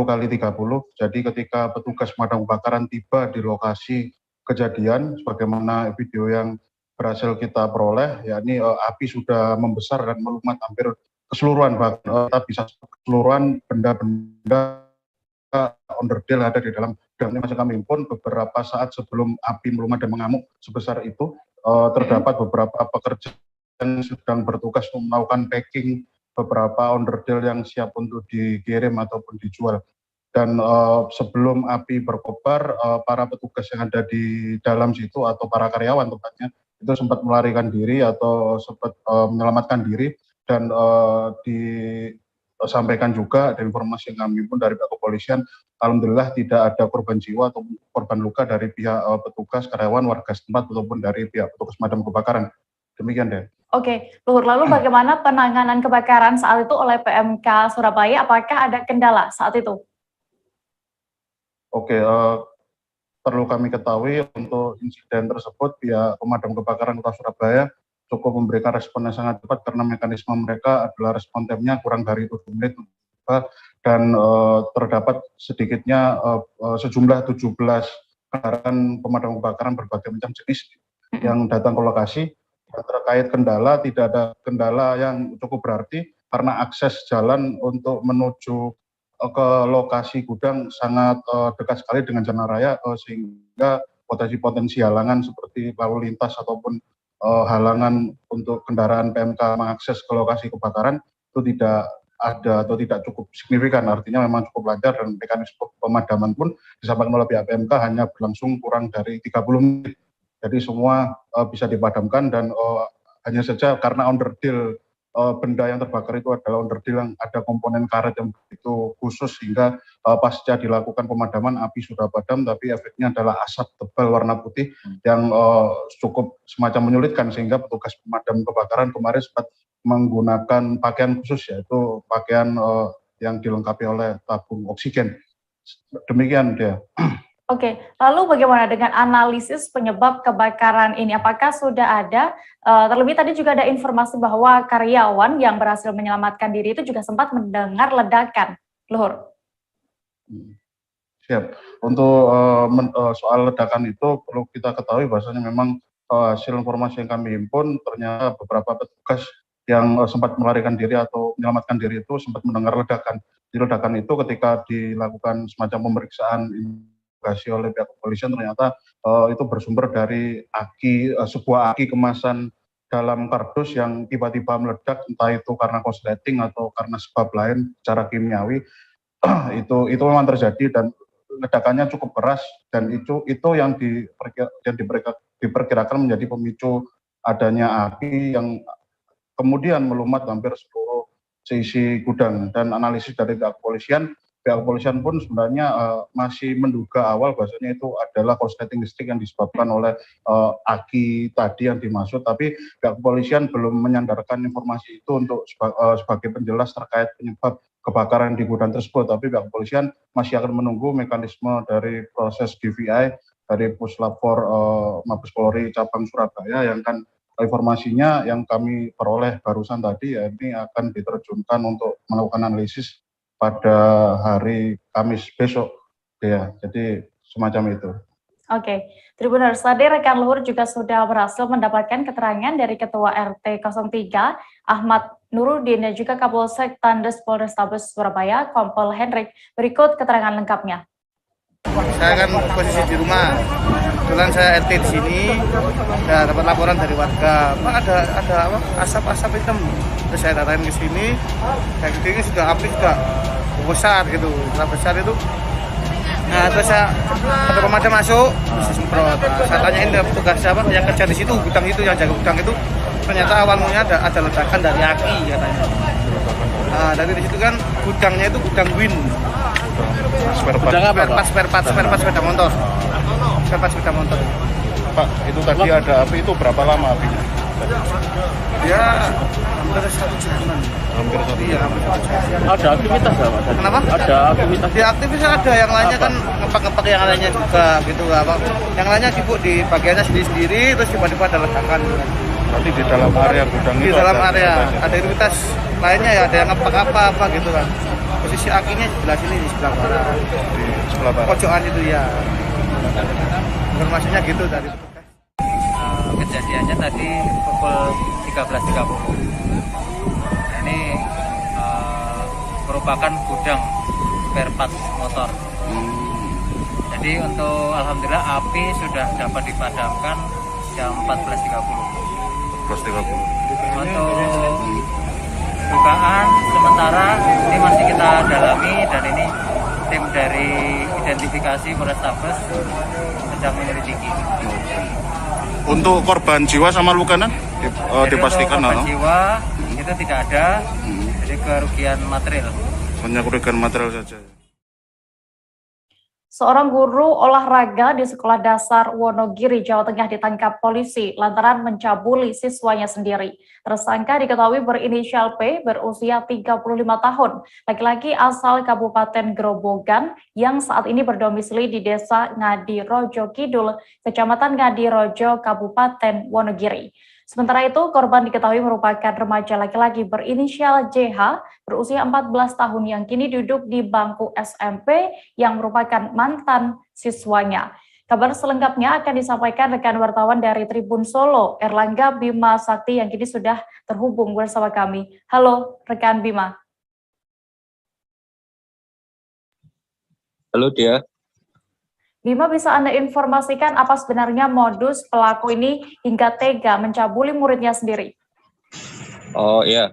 kali 30. Jadi ketika petugas pemadam kebakaran tiba di lokasi kejadian, sebagaimana video yang berhasil kita peroleh, yakni api sudah membesar dan melumat hampir keseluruhan, bahkan bisa keseluruhan benda-benda onderdil ada di dalam gudang. Masih kami pun beberapa saat sebelum api melumat dan mengamuk sebesar itu, terdapat beberapa pekerja yang sedang bertugas untuk melakukan packing beberapa onderdil yang siap untuk dikirim ataupun dijual. Dan sebelum api berkobar, para petugas yang ada di dalam situ atau para karyawan tepatnya itu sempat melarikan diri atau sempat menyelamatkan diri, dan disampaikan juga dari informasi yang kami pun dari pihak kepolisian, alhamdulillah tidak ada korban jiwa atau korban luka dari pihak petugas, karyawan, warga setempat ataupun dari pihak petugas pemadam kebakaran. Demikian deh. Oke, Luhur, lalu bagaimana penanganan kebakaran saat itu oleh PMK Surabaya? Apakah ada kendala saat itu? Oke, perlu kami ketahui untuk insiden tersebut pihak pemadam kebakaran Kota Surabaya cukup memberikan respon yang sangat cepat karena mekanisme mereka adalah respon time-nya kurang dari 7 menit dan terdapat sedikitnya sejumlah 17 kendaraan pemadam kebakaran berbagai macam jenis yang datang ke lokasi. Terkait kendala, tidak ada kendala yang cukup berarti karena akses jalan untuk menuju ke lokasi gudang sangat dekat sekali dengan jalan raya, sehingga potensi halangan seperti lalu lintas ataupun halangan untuk kendaraan PMK mengakses ke lokasi kebakaran itu tidak ada atau tidak cukup signifikan. Artinya memang cukup lancar dan mekanisme pemadaman pun disampaikan oleh pihak PMK hanya berlangsung kurang dari 30 menit. Jadi semua bisa dipadamkan dan hanya saja karena onderdil benda yang terbakar itu adalah onderdil yang ada komponen karet yang begitu khusus, sehingga pasca dilakukan pemadaman api sudah padam, tapi efeknya adalah asap tebal warna putih yang cukup semacam menyulitkan, sehingga petugas pemadam kebakaran kemarin sempat menggunakan pakaian khusus, yaitu pakaian yang dilengkapi oleh tabung oksigen. Demikian dia. Oke, lalu bagaimana dengan analisis penyebab kebakaran ini? Apakah sudah ada, terlebih tadi juga ada informasi bahwa karyawan yang berhasil menyelamatkan diri itu juga sempat mendengar ledakan, Luhur? Siap. Untuk soal ledakan itu perlu kita ketahui bahwasanya memang hasil informasi yang kami himpun ternyata beberapa petugas yang sempat melarikan diri atau untuk menyelamatkan diri itu sempat mendengar ledakan. Di ledakan itu ketika dilakukan semacam pemeriksaan investigasi oleh pihak kepolisian, ternyata itu bersumber dari sebuah aki kemasan dalam kardus yang tiba-tiba meledak, entah itu karena korsleting atau karena sebab lain secara kimiawi. itu memang terjadi dan ledakannya cukup keras, dan itu yang diperkirakan menjadi pemicu adanya api yang kemudian melumat hampir seluruh seisi gudang. Dan analisis dari pihak kepolisian pun sebenarnya masih menduga awal bahwasanya itu adalah korsleting listrik yang disebabkan oleh aki tadi yang dimaksud, tapi pihak kepolisian belum menyandarkan informasi itu untuk sebagai penjelas terkait penyebab kebakaran di gudang tersebut. Tapi pihak kepolisian masih akan menunggu mekanisme dari proses DVI dari Puslap 4 Mabes Polri cabang Surabaya, yang kan informasinya yang kami peroleh barusan tadi ya, ini akan diterjunkan untuk melakukan analisis pada hari Kamis besok ya. Jadi semacam itu. Oke, Tribuners, tadi rekan luhur juga sudah berhasil mendapatkan keterangan dari Ketua RT 03 Ahmad Nuruddin dan juga Kapolsek Tandes Polrestabes Surabaya Kompol Hendrik. Berikut keterangan lengkapnya. Saya kan posisi di rumah, kebetulan saya RT di sini, saya dapat laporan dari warga, Pak ada apa asap hitam. Terus saya datangin ke sini, kayak gitu ini sudah api sudah besar gitu, besar itu. Nah terus ada pemadam masuk, terus disemprot. Saya tanyain ke petugas siapa yang kerja di situ, gudang itu yang jaga gudang itu, ternyata awalnya ada ledakan dari aki katanya. Nah dari situ kan gudangnya itu gudang Win. Spare part sepeda motor. Pak, itu tadi ada api, itu berapa lama apinya? Ya, hampir 1 jaman. Hampir 1 jam. Iya, hampir 1 jam. Ada aktivitas nggak, Pak? Kenapa? Ada aktivitas. Ya, aktivitas ada, yang lainnya kan ngepak-ngepak yang lainnya juga gitu, apa? Yang lainnya sibuk di bagiannya sendiri-sendiri, terus tiba-tiba ada ledakan. Berarti di dalam area gudang itu? Di dalam area ada aktivitas lainnya ya, ada yang ngepak apa gitu kan. Posisi akinya sebelah sini, di sebelah barat. Di sebelah barat. Pojokan itu ya. Informasinya gitu dari petugas. Kejadiannya tadi pukul 13.30. Ini merupakan gudang spare part motor. Jadi untuk alhamdulillah api sudah dapat dipadamkan jam 14.30. Untuk dugaan sementara ini masih kita dalami, dan ini tim dari identifikasi Polrestabes sedang menyelidiki. Untuk korban jiwa sama luka dipastikan korban jiwa itu tidak ada, jadi kerugian material. Hanya kerugian material saja. Seorang guru olahraga di Sekolah Dasar Wonogiri, Jawa Tengah ditangkap polisi lantaran mencabuli siswanya sendiri. Tersangka diketahui berinisial P, berusia 35 tahun, laki-laki asal Kabupaten Grobogan yang saat ini berdomisili di Desa Ngadirojo Kidul, Kecamatan Ngadirojo, Kabupaten Wonogiri. Sementara itu, korban diketahui merupakan remaja laki-laki berinisial JH, berusia 14 tahun yang kini duduk di bangku SMP yang merupakan mantan siswanya. Kabar selengkapnya akan disampaikan rekan wartawan dari Tribun Solo, Erlangga Bima Sakti, yang kini sudah terhubung bersama kami. Halo, rekan Bima. Halo, Dia. Bima, bisa Anda informasikan apa sebenarnya modus pelaku ini hingga tega mencabuli muridnya sendiri? Oh iya,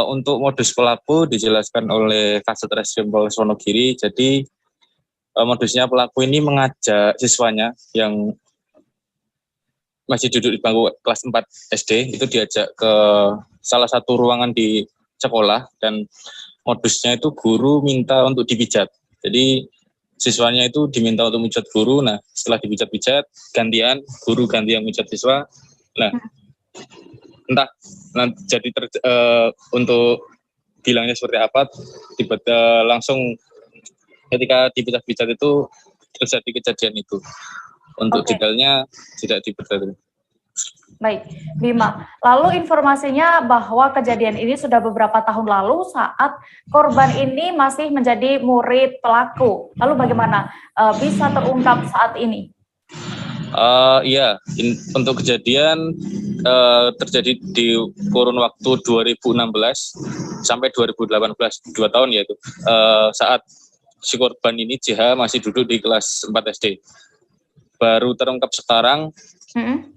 untuk modus pelaku dijelaskan oleh Kasat Reskrim Polres Wonogiri. Jadi modusnya pelaku ini mengajak siswanya yang masih duduk di bangku kelas 4 SD, itu diajak ke salah satu ruangan di sekolah, dan modusnya itu guru minta untuk dipijat. Jadi siswanya itu diminta untuk mijat guru. Nah, setelah dipijat-pijat, gantian guru ganti yang mijat siswa. Nah, entah jadi untuk bilangnya seperti apa, tiba-tiba langsung ketika dipijat-pijat itu terjadi kejadian itu. Untuk detailnya tidak diberitahu. Baik, Bima. Lalu informasinya bahwa kejadian ini sudah beberapa tahun lalu saat korban ini masih menjadi murid pelaku. Lalu bagaimana bisa terungkap saat ini? Iya, untuk kejadian terjadi di kurun waktu 2016 sampai 2018, 2 tahun yaitu saat si korban ini JH masih duduk di kelas 4 SD. Baru terungkap sekarang,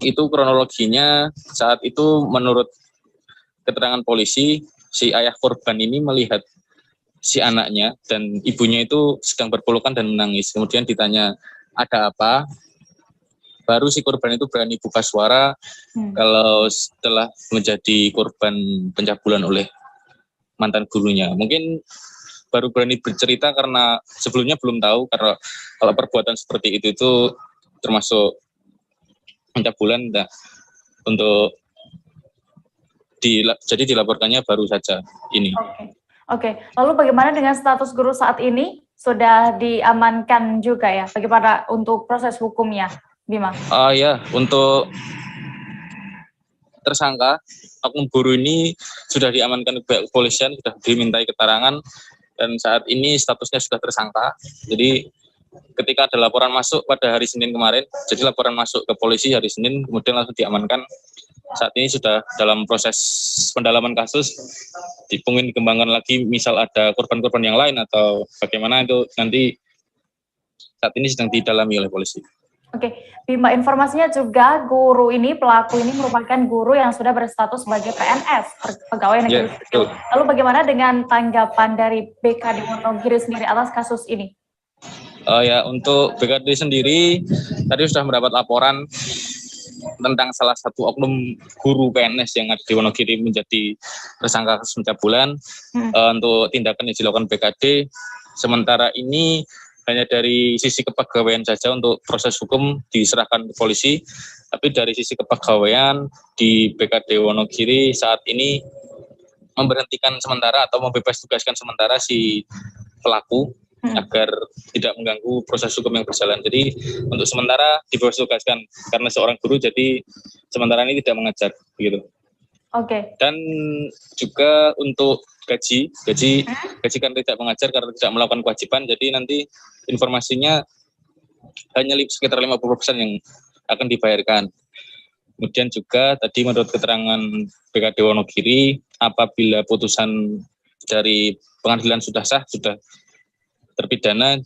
itu kronologinya saat itu menurut keterangan polisi, si ayah korban ini melihat si anaknya dan ibunya itu sedang berpelukan dan menangis. Kemudian ditanya, ada apa? Baru si korban itu berani buka suara kalau setelah menjadi korban pencabulan oleh mantan gurunya. Mungkin baru berani bercerita karena sebelumnya belum tahu, karena kalau perbuatan seperti itu termasuk pencabulan. Nah, jadi dilaporkannya baru saja ini. Oke. Lalu bagaimana dengan status guru saat ini? Sudah diamankan juga ya? Bagaimana untuk proses hukumnya, Bima? Ya, untuk tersangka oknum guru ini sudah diamankan pihak kepolisian, sudah dimintai keterangan, dan saat ini statusnya sudah tersangka. Jadi ketika ada laporan masuk pada hari Senin kemarin, jadi laporan masuk ke polisi hari Senin, kemudian langsung diamankan. Saat ini sudah dalam proses pendalaman kasus, mungkin dikembangkan lagi, misal ada korban-korban yang lain atau bagaimana, itu nanti saat ini sedang didalami oleh polisi. Oke, Bima, informasinya juga guru ini, pelaku ini merupakan guru yang sudah berstatus sebagai PNS, pegawai negeri sipil. Lalu bagaimana dengan tanggapan dari BKD Wonogiri sendiri atas kasus ini? Ya, untuk BKD sendiri tadi sudah mendapat laporan tentang salah satu oknum guru PNS yang ada di Wonogiri menjadi tersangka kasus pencabulan. Untuk tindakan yang dilakukan BKD sementara ini hanya dari sisi kepegawaian saja, untuk proses hukum diserahkan ke polisi. Tapi dari sisi kepegawaian di BKD Wonogiri saat ini memberhentikan sementara atau membebas tugaskan sementara si pelaku agar tidak mengganggu proses hukum yang berjalan. Jadi untuk sementara dibebas tugaskan karena seorang guru, jadi sementara ini tidak mengajar begitu. Oke. Dan juga untuk gaji kan tidak mengajar karena tidak melakukan kewajiban, jadi nanti informasinya hanya sekitar 50% yang akan dibayarkan. Kemudian juga tadi menurut keterangan BKD Wonogiri, apabila putusan dari pengadilan sudah sah, sudah terpidana,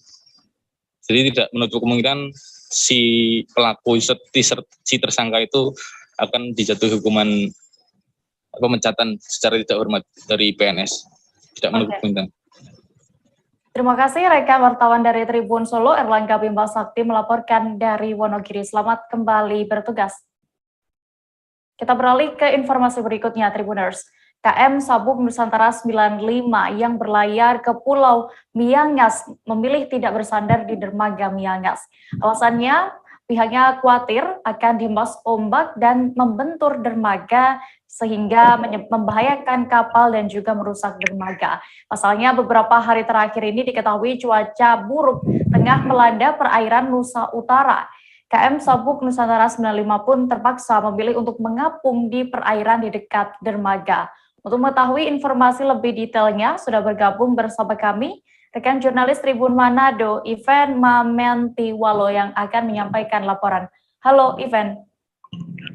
jadi tidak menutup kemungkinan si pelaku, si tersangka itu akan dijatuhi hukuman pemecatan secara tidak hormat dari PNS. Tidak menutup kemungkinan. Terima kasih rekan wartawan dari Tribun Solo, Erlangga Bima Sakti melaporkan dari Wonogiri. Selamat kembali bertugas. Kita beralih ke informasi berikutnya, Tribuners. KM Sabuk Nusantara 95 yang berlayar ke Pulau Miangas memilih tidak bersandar di dermaga Miangas. Alasannya, pihaknya khawatir akan dihembus ombak dan membentur dermaga sehingga membahayakan kapal dan juga merusak dermaga. Pasalnya beberapa hari terakhir ini diketahui cuaca buruk tengah melanda perairan Nusa Utara. KM Sabuk Nusantara 95 pun terpaksa memilih untuk mengapung di perairan di dekat dermaga. Untuk mengetahui informasi lebih detailnya, sudah bergabung bersama kami rekan jurnalis Tribun Manado, Ivan Mamentiwalo, yang akan menyampaikan laporan. Halo, Ivan.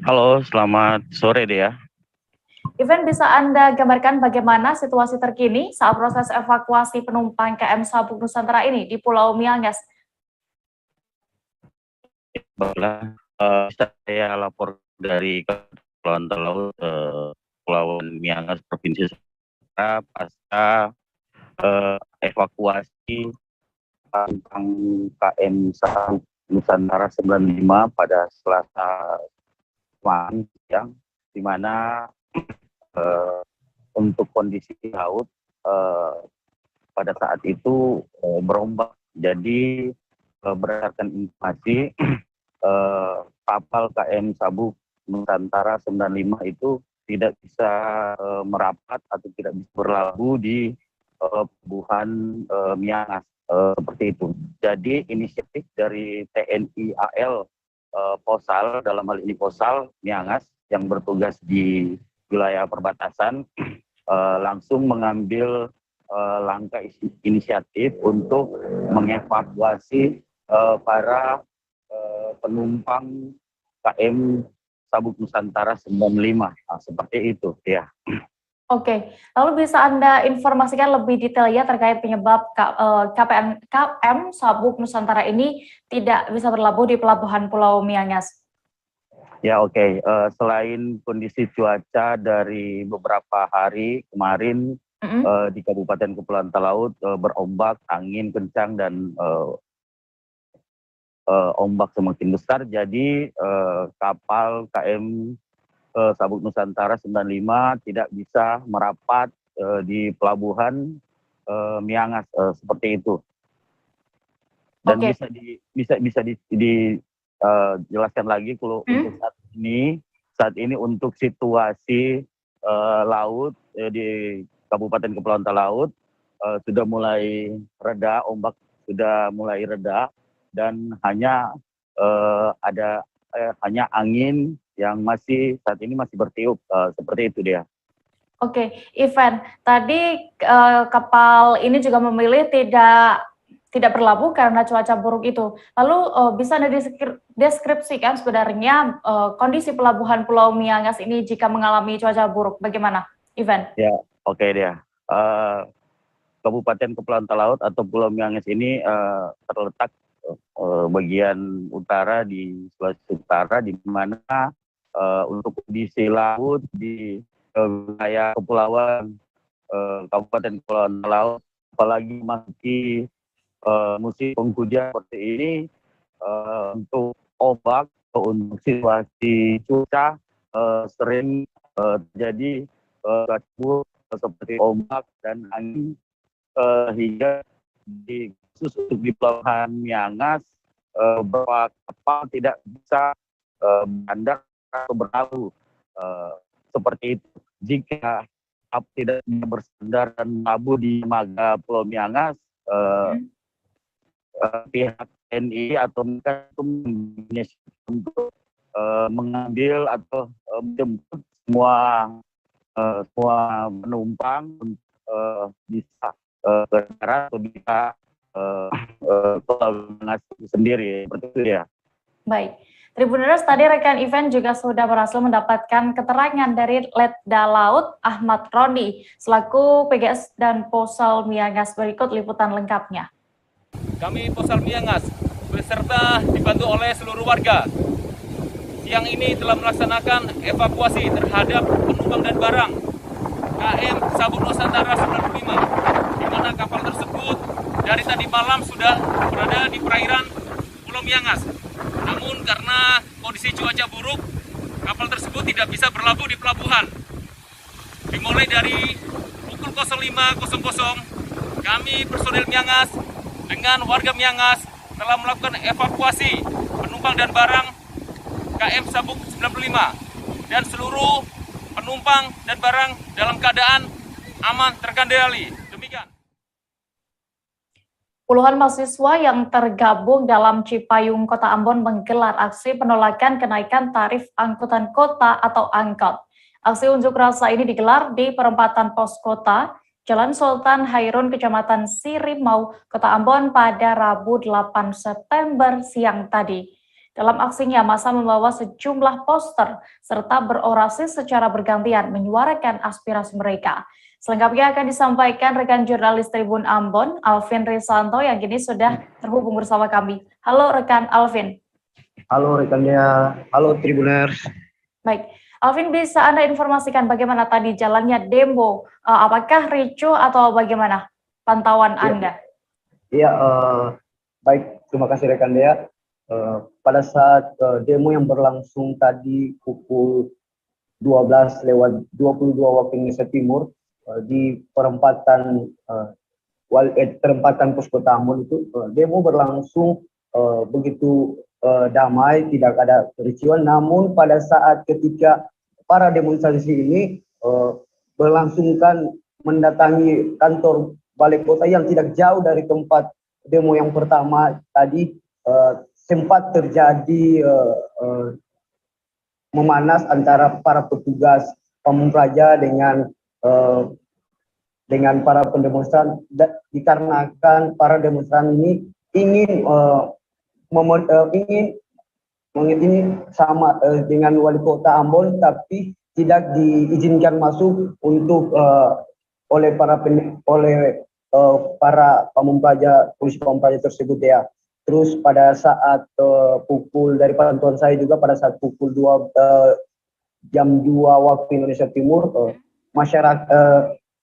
Halo, selamat sore, Dea. Ivan, bisa Anda gambarkan bagaimana situasi terkini saat proses evakuasi penumpang KM Sabuk Nusantara ini di Pulau Miangas? Saya lapor dari Kepulauan Talaut, Pulau Miangas, Provinsi Sumatera, pasca evakuasi tentang KM Sabuk Nusantara 95 pada Selasa kemarin siang, di mana untuk kondisi laut pada saat itu berombak. Jadi berdasarkan informasi, kapal KM Sabuk Nusantara 95 itu tidak bisa merapat atau tidak bisa berlabuh di pelabuhan Miangas, seperti itu. Jadi inisiatif dari TNI AL Posal, dalam hal ini Posal Miangas yang bertugas di wilayah perbatasan, langsung mengambil langkah inisiatif untuk mengevakuasi para penumpang KM Sabuk Nusantara 95. Nah, seperti itu ya. Oke, lalu bisa Anda informasikan lebih detail ya terkait penyebab KM Sabuk Nusantara ini tidak bisa berlabuh di Pelabuhan Pulau Miangas? Ya oke. Selain kondisi cuaca dari beberapa hari kemarin di Kabupaten Kepulauan Talaut berombak, angin kencang dan ombak semakin besar, jadi kapal KM Sabuk Nusantara 95 tidak bisa merapat di Pelabuhan Miangas seperti itu. Dan bisa dijelaskan lagi kalau untuk saat ini untuk situasi laut di Kabupaten Kepulauan Talaut sudah mulai reda, ombak sudah mulai reda dan hanya hanya angin yang saat ini masih bertiup, seperti itu dia. Oke, Ivan, tadi kapal ini juga memilih tidak berlabuh karena cuaca buruk itu. Lalu bisa Anda deskripsikan sebenarnya kondisi Pelabuhan Pulau Miangas ini jika mengalami cuaca buruk, bagaimana, Ivan? Ya, oke dia. Kabupaten Kepulauan Talaut atau Pulau Miangas ini terletak bagian utara di Sulawesi Utara, di mana untuk kondisi laut di wilayah kepulauan Kabupaten Kepulauan Talaut, apalagi masih musim penghujan seperti ini, untuk ombak, untuk situasi cuaca sering terjadi cuaca seperti ombak dan angin, hingga khusus untuk di Pelabuhan Miangas beberapa kapal tidak bisa berandak atau berlabuh seperti itu. Jika kapal tidak bersandar dan melabuh di dermaga Pulau Miangas, pihak TNI atau mereka untuk mengambil atau menjemput semua penumpang bisa ke darat atau bisa sendiri, seperti itu ya. Baik, Tribuners, tadi rekan event juga sudah berhasil mendapatkan keterangan dari Letda Laut Ahmad Roni selaku PGS dan Posal Miangas. Berikut liputan lengkapnya. Kami Posal Miangas beserta dibantu oleh seluruh warga siang ini telah melaksanakan evakuasi terhadap penumpang dan barang KM Sabuk Nusantara 95, di mana kapal tersebut dari tadi malam sudah berada di perairan Pulau Miangas. Namun karena kondisi cuaca buruk, kapal tersebut tidak bisa berlabuh di pelabuhan. Dimulai dari pukul 05.00, kami personil Miangas dengan warga Miangas telah melakukan evakuasi penumpang dan barang KM Sabuk 95 dan seluruh penumpang dan barang dalam keadaan aman terkendali. Demikian. Puluhan mahasiswa yang tergabung dalam Cipayung Kota Ambon menggelar aksi penolakan kenaikan tarif angkutan kota atau angkot. Aksi unjuk rasa ini digelar di perempatan pos kota, Jalan Sultan Hairun, Kecamatan Sirimau, Kota Ambon pada Rabu 8 September siang tadi. Dalam aksinya, massa membawa sejumlah poster serta berorasi secara bergantian menyuarakan aspirasi mereka. Selengkapnya akan disampaikan rekan jurnalis Tribun Ambon, Alvin Risanto, yang kini sudah terhubung bersama kami. Halo rekan Alvin. Halo rekannya, halo Tribuners. Baik, Alvin, bisa Anda informasikan bagaimana tadi jalannya demo? Apakah ricuh atau bagaimana pantauan Anda? Iya, baik, terima kasih rekan Dea. Pada saat demo yang berlangsung tadi pukul 12:22 waktu Indonesia Timur di perempatan pos Kota Ambon itu, demo berlangsung begitu damai, tidak ada kericuan. Namun pada saat ketika para demonstrasi ini berlangsungkan mendatangi kantor balai kota yang tidak jauh dari tempat demo yang pertama tadi, sempat terjadi memanas antara para petugas Pamung Praja dengan para pendemonstran, dikarenakan para demonstran ini ingin ini sama dengan wali kota Ambon, tapi tidak diizinkan masuk untuk oleh para polisi pamung praja tersebut ya. Terus pada saat dari pantauan saya juga pada saat pukul jam 2 waktu Indonesia Timur, masyarakat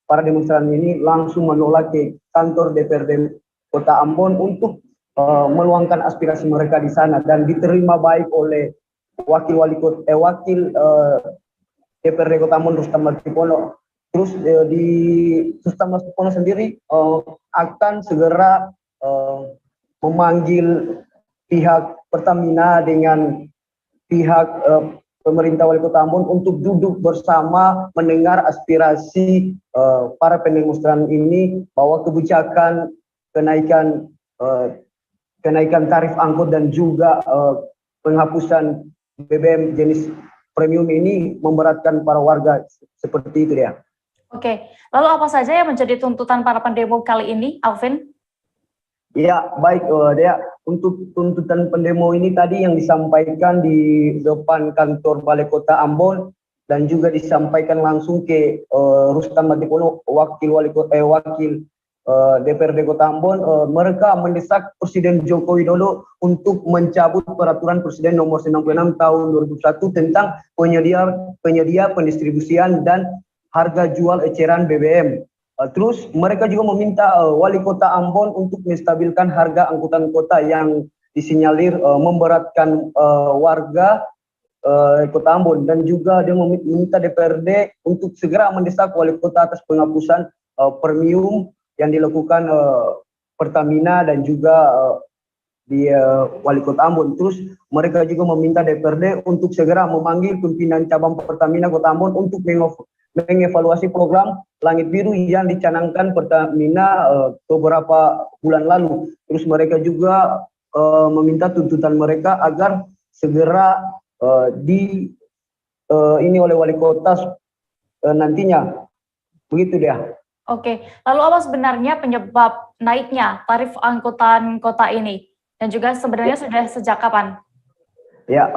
para demonstran ini langsung menolak ke kantor DPRD Kota Ambon untuk meluangkan aspirasi mereka di sana, dan diterima baik oleh wakil DPRD Kota Ambon Rustam Latipono. Terus di Rustam Latipono sendiri akan segera memanggil pihak Pertamina dengan pihak pemerintah Wali Kota Ambon untuk duduk bersama mendengar aspirasi para pendemonstran ini, bahwa kebijakan kenaikan tarif angkut dan juga penghapusan BBM jenis premium ini memberatkan para warga, seperti itu ya. Oke, lalu apa saja yang menjadi tuntutan para pendemo kali ini, Alvin? Ya, baik, Dea. Untuk tuntutan pendemo ini tadi yang disampaikan di depan kantor Balai Kota Ambon dan juga disampaikan langsung ke Rustam Latipono, wakil DPRD Kota Ambon. Mereka mendesak Presiden Joko Widodo untuk mencabut peraturan Presiden nomor 96 tahun 2001 tentang penyedia pendistribusian dan harga jual eceran BBM. Terus mereka juga meminta Wali Kota Ambon untuk menstabilkan harga angkutan kota yang disinyalir memberatkan warga Kota Ambon, dan juga dia meminta DPRD untuk segera mendesak Wali Kota atas penghapusan premium yang dilakukan Pertamina dan juga di Wali Kota Ambon. Terus mereka juga meminta DPRD untuk segera memanggil pimpinan cabang Pertamina Kota Ambon untuk mengevaluasi program Langit Biru yang dicanangkan Pertamina beberapa bulan lalu. Terus mereka juga meminta tuntutan mereka agar segera ini oleh wali kota nantinya. Begitu dia. Oke, lalu apa sebenarnya penyebab naiknya tarif angkutan kota ini? Dan juga sebenarnya sudah sejak kapan? Ya,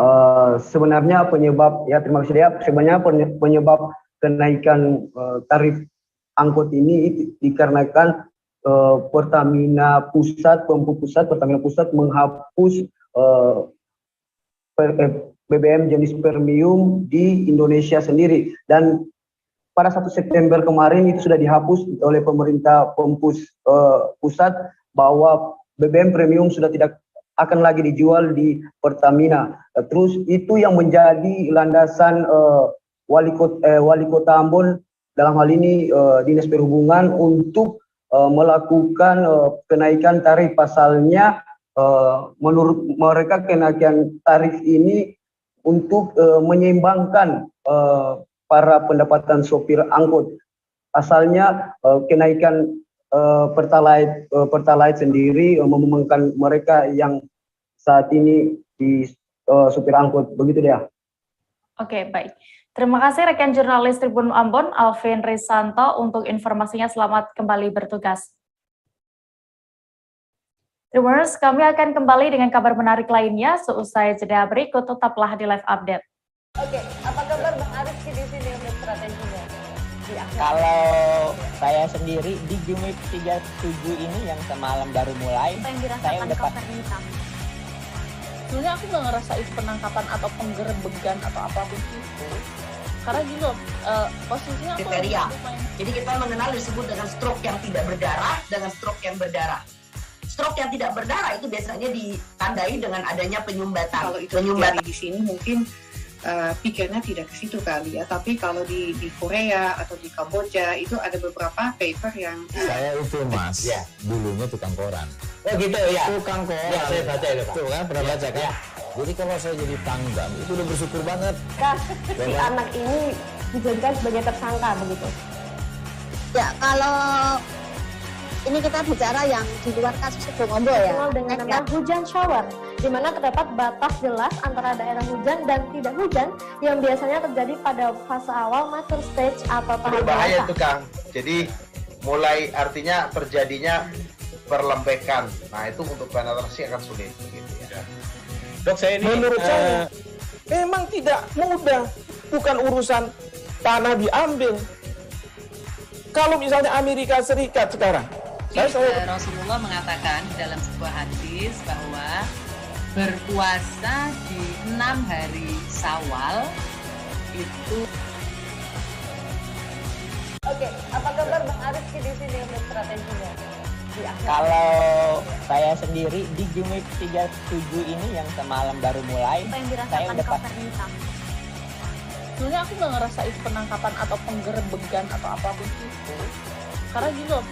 sebenarnya penyebab, ya terima kasih dia, sebenarnya penyebab kenaikan tarif angkut ini dikarenakan Pertamina Pusat menghapus BBM jenis premium di Indonesia sendiri, dan pada 1 September kemarin itu sudah dihapus oleh pemerintah pusat, bahwa BBM premium sudah tidak akan lagi dijual di Pertamina. Terus itu yang menjadi landasan Wali Kota Ambon, dalam hal ini Dinas Perhubungan, untuk melakukan kenaikan tarif. Pasalnya menurut mereka kenaikan tarif ini untuk menyeimbangkan para pendapatan sopir angkut. Asalnya kenaikan Pertalite sendiri memungkinkan mereka yang saat ini di sopir angkut. Begitu dia. Oke, baik. Terima kasih rekan jurnalis Tribun Ambon, Alvin Risanto, untuk informasinya. Selamat kembali bertugas. Tribuners, kami akan kembali dengan kabar menarik lainnya seusai jeda berikut. Tetaplah di Live Update. Oke, apa kabar Bang Arif di sini untuk strateginya? Kalau saya sendiri di Jumip 37 ini yang semalam baru mulai, saya udah sebenarnya aku nggak ngerasa itu penangkapan atau penggerebegan atau apapun itu, karena gini loh, posisinya aku kriteria. Jadi kita mengenal disebut dengan stroke yang tidak berdarah dengan stroke yang berdarah. Stroke yang tidak berdarah itu biasanya ditandai dengan adanya penyumbatan. Kalau itu terjadi di sini mungkin pikirnya tidak ke situ kali ya, tapi kalau di Korea atau di Kamboja itu ada beberapa paper yang saya itu Mas, ya, dulunya tukang koran. Oh gitu ya. Tukang koran. Ya, saya baca itu Pak. Tuh kan pernah baca kan? Ya. Jadi kalau saya jadi tanggam itu udah bersyukur banget. Si anak ini dijadikan sebagai tersangka begitu. Ya, kalau ini kita bicara yang di luar kasus Situbondo ya. Dengan nama hujan shower, di mana terdapat batas jelas antara daerah hujan dan tidak hujan yang biasanya terjadi pada fase awal mature stage atau tahap berbahaya dewasa. itu Kang. Jadi mulai artinya terjadinya perlembekan. Nah itu untuk penetrasi akan sulit gitu ya. Dok, menurut saya memang tidak mudah, bukan urusan tanah diambil. Kalau misalnya Amerika Serikat sekarang, Rasulullah mengatakan dalam sebuah hadis bahwa berpuasa di 6 hari Syawal itu. Oke, apa kabar Bang Arief di sini untuk strateginya? Kalau saya sendiri di Jumip 37 ini yang semalam baru mulai, saya udah Sebenarnya aku nggak ngerasa itu penangkapan atau penggerebegan atau apapun itu. Karena gini loh,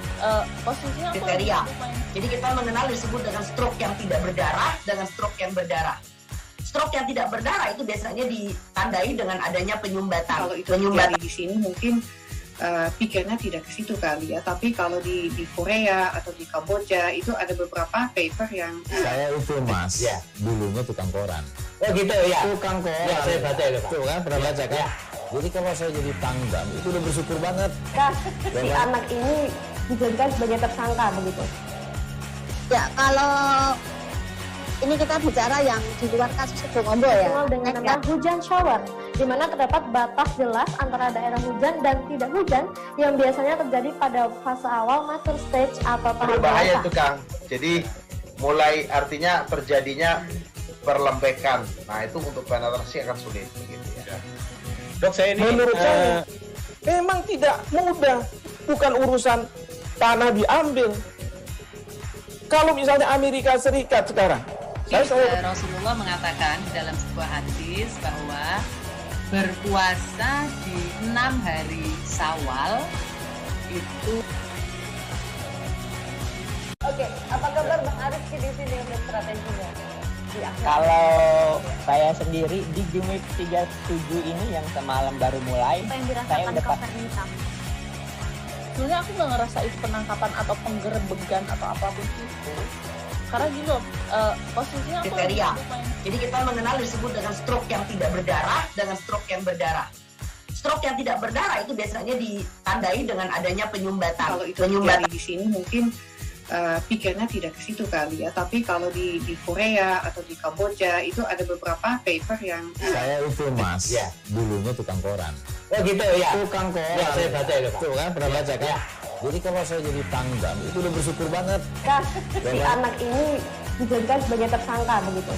posisinya aku kriteria. Jadi kita mengenal disebut dengan stroke yang tidak berdarah dengan stroke yang berdarah. Stroke yang tidak berdarah itu biasanya ditandai dengan adanya penyumbatan. Kalau itu terjadi di sini mungkin pikirnya tidak ke situ kali ya. Tapi kalau di Korea atau di Kamboja itu ada beberapa paper yang saya itu Mas, dulunya tukang koran. Oh gitu ya. Tukang koran. Ya, saya baca itu, Pak. Tuh kan, pernah baca kan? Jadi kalau saya jadi tanggam itu udah bersyukur banget. Si anak ini dijadikan sebagai tersangka begitu. Ya, kalau ini kita bicara yang di luar kasus Situbondo ya. Dengan nama hujan shower, di mana terdapat batas jelas antara daerah hujan dan tidak hujan yang biasanya terjadi pada fase awal mature stage atau tahap Berbahaya dewasa. itu Kang. Jadi mulai artinya terjadinya perlembekan. Nah itu untuk penetrasi akan sulit. Gitu ya. Dok, menurut saya memang tidak mudah, bukan urusan tanah diambil. Kalau misalnya Amerika Serikat sekarang, Rasulullah mengatakan dalam sebuah hadis bahwa berpuasa di 6 hari Syawal itu. Oke, apa kabar Bang Arief di sini untuk strateginya? Kalau saya sendiri di Jumip 37 ini yang semalam baru mulai, saya udah Sebenarnya aku nggak ngerasa itu penangkapan atau penggerebegan atau apapun itu. Karena gini loh, posisinya aku kriteria. Jadi kita mengenal disebut dengan stroke yang tidak berdarah dengan stroke yang berdarah. Stroke yang tidak berdarah itu biasanya ditandai dengan adanya penyumbatan. Kalau itu terjadi di sini mungkin pikirnya tidak ke situ kali ya. Tapi kalau di Korea atau di Kamboja itu ada beberapa paper yang saya itu Mas, dulunya tukang koran. Oh gitu ya. Tukang koran. Ya, saya baca itu, Pak. Tuh kan, pernah baca kan? Jadi kalau saya jadi tanggam itu udah bersyukur banget. Si anak ini dijadikan sebagai tersangka begitu.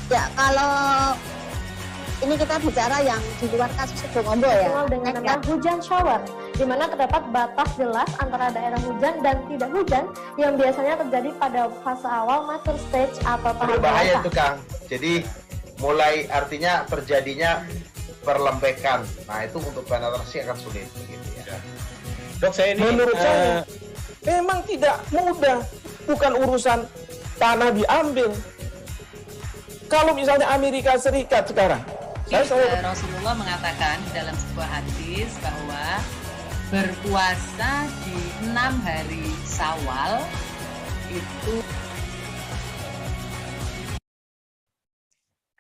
Ya, kalau ini kita bicara yang di luar kasus Situbondo ya. Dengan nama hujan shower, di mana terdapat batas jelas antara daerah hujan dan tidak hujan yang biasanya terjadi pada fase awal mature stage atau tahap Berbahaya dewasa. itu Kang. Jadi mulai artinya terjadinya perlembekan. Nah itu untuk penetrasi akan sulit. Gitu ya. Dok, menurut saya memang tidak mudah, bukan urusan tanah diambil. Kalau misalnya Amerika Serikat sekarang, Rasulullah mengatakan dalam sebuah hadis bahwa berpuasa di 6 hari Syawal itu.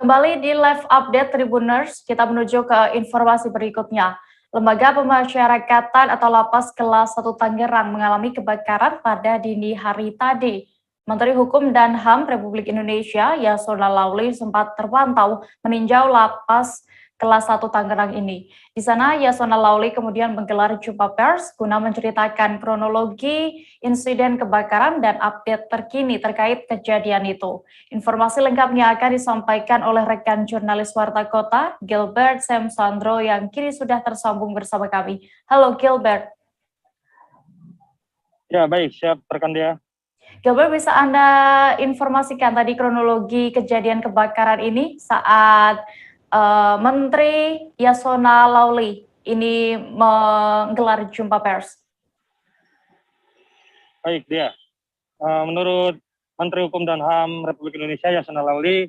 Kembali di live update Tribuners, kita menuju ke informasi berikutnya. Lembaga Pemasyarakatan atau Lapas Kelas 1 Tangerang mengalami kebakaran pada dini hari tadi. Menteri Hukum dan HAM Republik Indonesia Yasona Lauli sempat terpantau meninjau Lapas Kelas 1 Tangerang ini. Di sana Yasona Lauli kemudian menggelar jumpa pers guna menceritakan kronologi insiden kebakaran dan update terkini terkait kejadian itu. Informasi lengkapnya akan disampaikan oleh rekan jurnalis Warta Kota, Gilbert Semsandro yang kini sudah tersambung bersama kami. Halo Gilbert. Ya baik, siap rekan dia. Gilbert, bisa Anda informasikan tadi kronologi kejadian kebakaran ini saat Menteri Yasona Lauli ini menggelar jumpa pers? Baik, dia. Menurut Menteri Hukum dan HAM Republik Indonesia Yasona Lauli,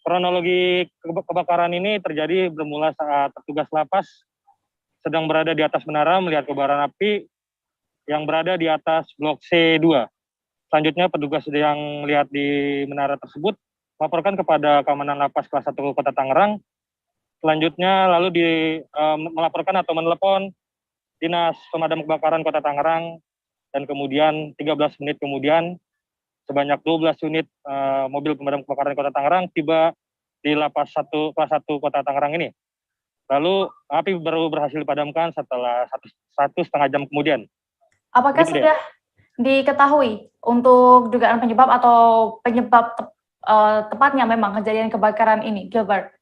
kronologi kebakaran ini terjadi bermula saat petugas lapas sedang berada di atas menara melihat kobaran api yang berada di atas blok C2. Selanjutnya petugas yang melihat di menara tersebut melaporkan kepada Keamanan Lapas Kelas 1 Kota Tangerang. Selanjutnya lalu melaporkan atau menelepon Dinas Pemadam Kebakaran Kota Tangerang, dan kemudian 13 menit kemudian sebanyak 12 unit mobil pemadam kebakaran Kota Tangerang tiba di Lapas kelas 1 Kota Tangerang ini. Lalu api baru berhasil dipadamkan setelah satu setengah jam kemudian. Apakah Gitu sudah diketahui untuk dugaan penyebab atau penyebab tepatnya memang kejadian kebakaran ini, Gilbert?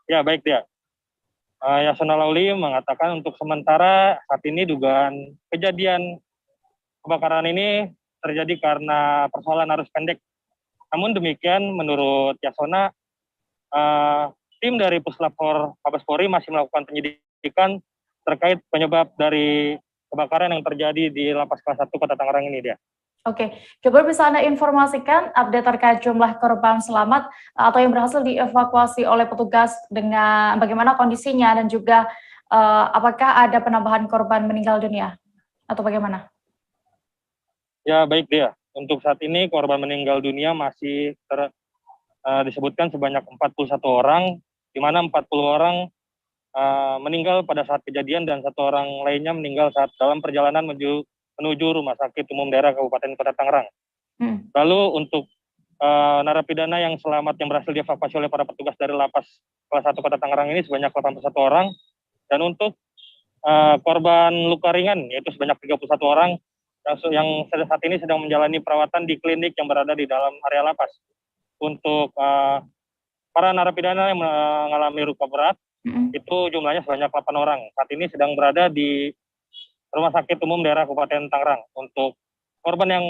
Ya, baik dia. Yasona Lauli mengatakan untuk sementara saat ini dugaan kejadian kebakaran ini terjadi karena persoalan arus pendek. Namun demikian, menurut Yasona, tim dari Puslapor Mabes Polri masih melakukan penyidikan terkait penyebab dari kebakaran yang terjadi di Lapas kelas 1 Kota Tangerang ini dia. Oke, Gilbert, bisa Anda informasikan update terkait jumlah korban selamat atau yang berhasil dievakuasi oleh petugas dengan bagaimana kondisinya dan juga apakah ada penambahan korban meninggal dunia atau bagaimana? Ya, baik dia. Untuk saat ini korban meninggal dunia masih disebutkan sebanyak 41 orang, di mana 40 orang meninggal pada saat kejadian dan 1 orang lainnya meninggal saat dalam perjalanan menuju Rumah Sakit Umum Daerah Kabupaten Kota Tangerang. Lalu untuk narapidana yang selamat yang berhasil dievakuasi oleh para petugas dari Lapas kelas 1 Kota Tangerang ini sebanyak 81 orang, dan untuk korban luka ringan yaitu sebanyak 31 orang yang saat ini sedang menjalani perawatan di klinik yang berada di dalam area lapas. Untuk para narapidana yang mengalami luka berat, itu jumlahnya sebanyak 8 orang. Saat ini sedang berada di Rumah Sakit Umum Daerah Kabupaten Tangerang. Untuk korban yang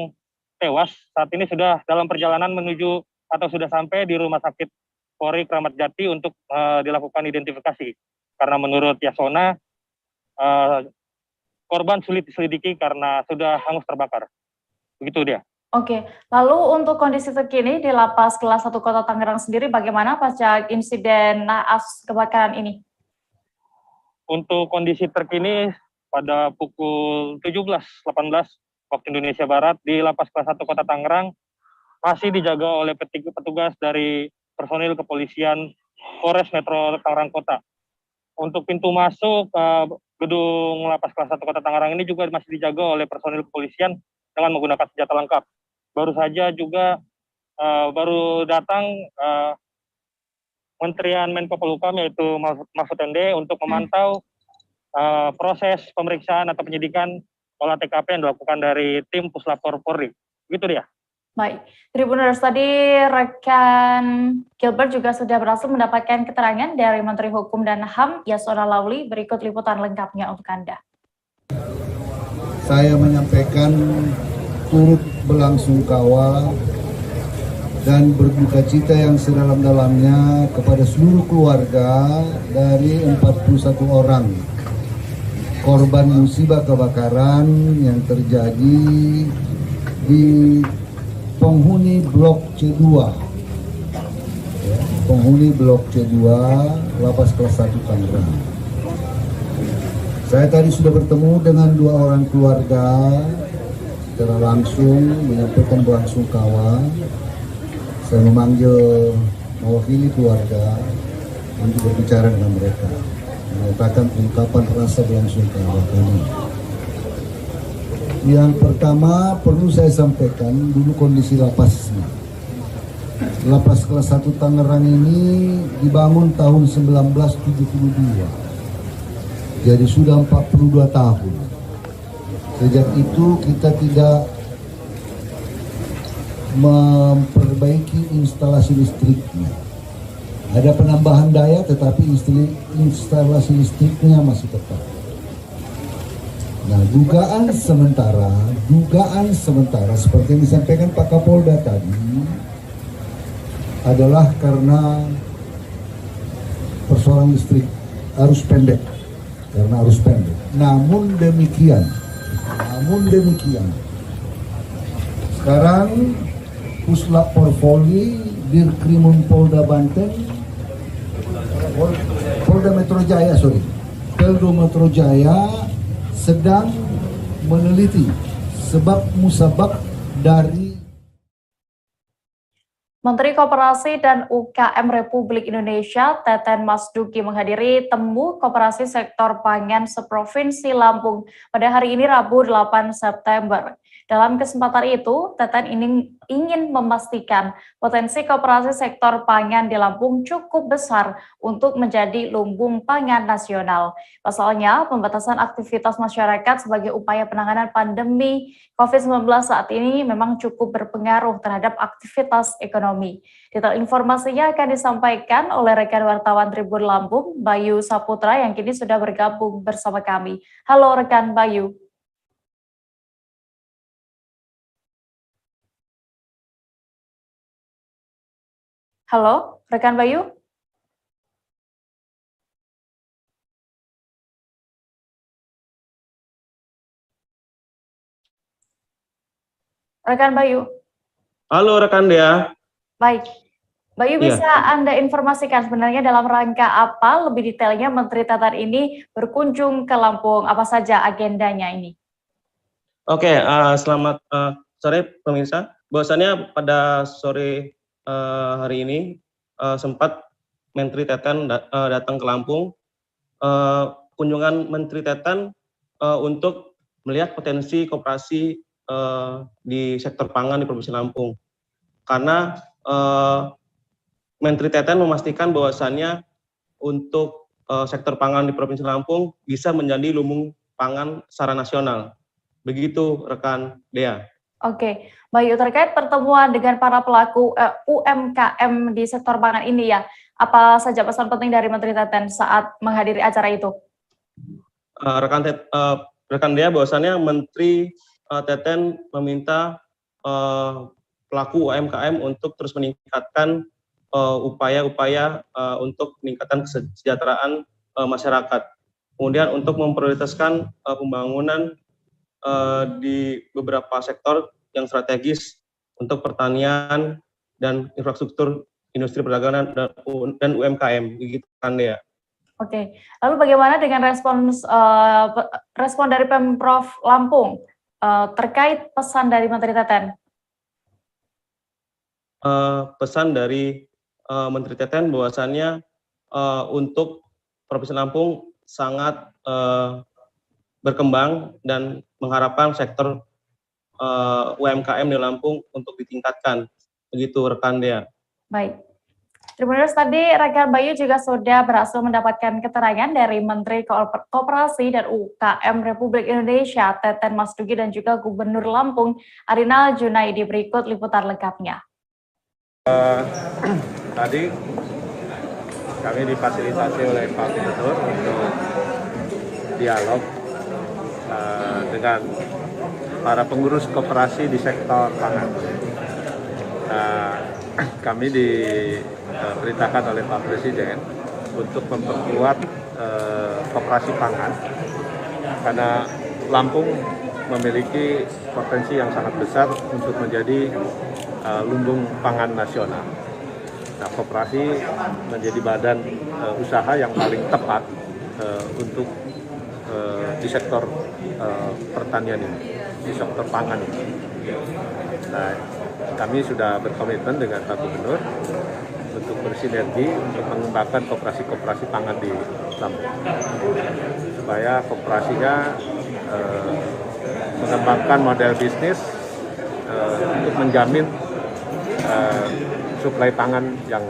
tewas, saat ini sudah dalam perjalanan menuju atau sudah sampai di Rumah Sakit Polri Kramat Jati untuk dilakukan identifikasi. Karena menurut Yasona, korban sulit diselidiki karena sudah hangus terbakar. Begitu dia. Oke, lalu untuk kondisi terkini di Lapas kelas 1 Kota Tangerang sendiri bagaimana pasca insiden naas kebakaran ini? Untuk kondisi terkini pada pukul 17.18 waktu Indonesia Barat di Lapas kelas 1 Kota Tangerang masih dijaga oleh petugas dari personil kepolisian Polres Metro Tangerang Kota. Untuk pintu masuk gedung Lapas kelas 1 Kota Tangerang ini juga masih dijaga oleh personil kepolisian dengan menggunakan senjata lengkap. Baru saja juga baru datang Menterian Menko Polhukam yaitu Mahfud MD untuk memantau proses pemeriksaan atau penyidikan olah TKP yang dilakukan dari tim Puslapor Polri. Gitu dia. Baik, Tribuners, tadi rekan Gilbert juga sudah berhasil mendapatkan keterangan dari Menteri Hukum dan HAM Yasona Lauli. Berikut liputan lengkapnya untuk Anda. Saya menyampaikan turut berlangsungkawa dan berduka cita yang sedalam-dalamnya kepada seluruh keluarga dari 41 orang korban musibah kebakaran yang terjadi di penghuni Blok C2, penghuni Blok C2 Lapas kelas 1 Tangerang. Saya tadi sudah bertemu dengan 2 orang keluarga secara langsung menyampaikan berlangsungkawa. Saya memanggil mewakili keluarga untuk berbicara dengan mereka, mengatakan ungkapan rasa berlangsungkawa kami. Yang pertama perlu saya sampaikan dulu kondisi lapasnya. Lapas kelas 1 Tangerang ini dibangun tahun 1972. Jadi sudah 42 tahun. Sejak itu kita tidak memperbaiki instalasi listriknya. Ada penambahan daya tetapi instalasi listriknya masih tetap. Nah, dugaan sementara seperti yang disampaikan Pak Kapolda tadi adalah karena persoalan listrik arus pendek, Namun demikian, sekarang Puslapor Polri, Dirkrimum Polda Banten, Polda Metro Jaya sedang meneliti sebab musabab dari Menteri Koperasi dan UKM Republik Indonesia, Teten Mas Duki, menghadiri temu koperasi sektor pangan seprovinsi Lampung pada hari ini Rabu 8 September. Dalam kesempatan itu, Teten ingin memastikan potensi koperasi sektor pangan di Lampung cukup besar untuk menjadi lumbung pangan nasional. Pasalnya, pembatasan aktivitas masyarakat sebagai upaya penanganan pandemi COVID-19 saat ini memang cukup berpengaruh terhadap aktivitas ekonomi. Detail informasinya akan disampaikan oleh rekan wartawan Tribun Lampung, Bayu Saputra, yang kini sudah bergabung bersama kami. Halo rekan Bayu. Halo, rekan Bayu? Rekan Bayu? Halo rekan Dea. Baik. Bayu, bisa Anda informasikan sebenarnya dalam rangka apa lebih detailnya Menteri Teten ini berkunjung ke Lampung? Apa saja agendanya ini? Oke, selamat sore pemirsa. Bahwasannya pada sore hari ini sempat Menteri Teten datang ke Lampung. Kunjungan Menteri Teten untuk melihat potensi koperasi di sektor pangan di Provinsi Lampung. Karena Menteri Teten memastikan bahwasannya untuk sektor pangan di Provinsi Lampung bisa menjadi lumbung pangan secara nasional. Begitu rekan Dea. Oke, Bayu, terkait pertemuan dengan para pelaku UMKM di sektor pangan ini ya, apa saja pesan penting dari Menteri Teten saat menghadiri acara itu? Rekan Dea, bahwasannya Menteri Teten meminta pelaku UMKM untuk terus meningkatkan upaya-upaya untuk meningkatkan kesejahteraan masyarakat. Kemudian untuk memprioritaskan pembangunan di beberapa sektor yang strategis untuk pertanian dan infrastruktur industri perdagangan dan UMKM, begitu kan ya. Oke, lalu bagaimana dengan respon dari Pemprov Lampung terkait pesan dari Menteri Teten? Pesan dari Menteri Teten bahwasannya untuk Provinsi Lampung sangat berkembang dan mengharapkan sektor UMKM di Lampung untuk ditingkatkan. Begitu rekan Dea. Baik. Tribuners, tadi rekan Bayu juga sudah berhasil mendapatkan keterangan dari Menteri Koperasi dan UKM Republik Indonesia, Teten Mas Dugi, dan juga Gubernur Lampung, Arinal Junaidi. Berikut liputan lengkapnya. Tadi kami difasilitasi oleh Pak Gubernur untuk dialog dengan para pengurus koperasi di sektor pangan. Kami diperintahkan oleh Pak Presiden untuk memperkuat koperasi pangan karena Lampung memiliki potensi yang sangat besar untuk menjadi lumbung pangan nasional. Nah, koperasi menjadi badan usaha yang paling tepat untuk di sektor pertanian ini, di sektor pangan ini. Nah, kami sudah berkomitmen dengan Pak Gubernur untuk bersinergi untuk mengembangkan koperasi-koperasi pangan di Lampung, supaya koperasinya mengembangkan model bisnis untuk menjamin suplai pangan yang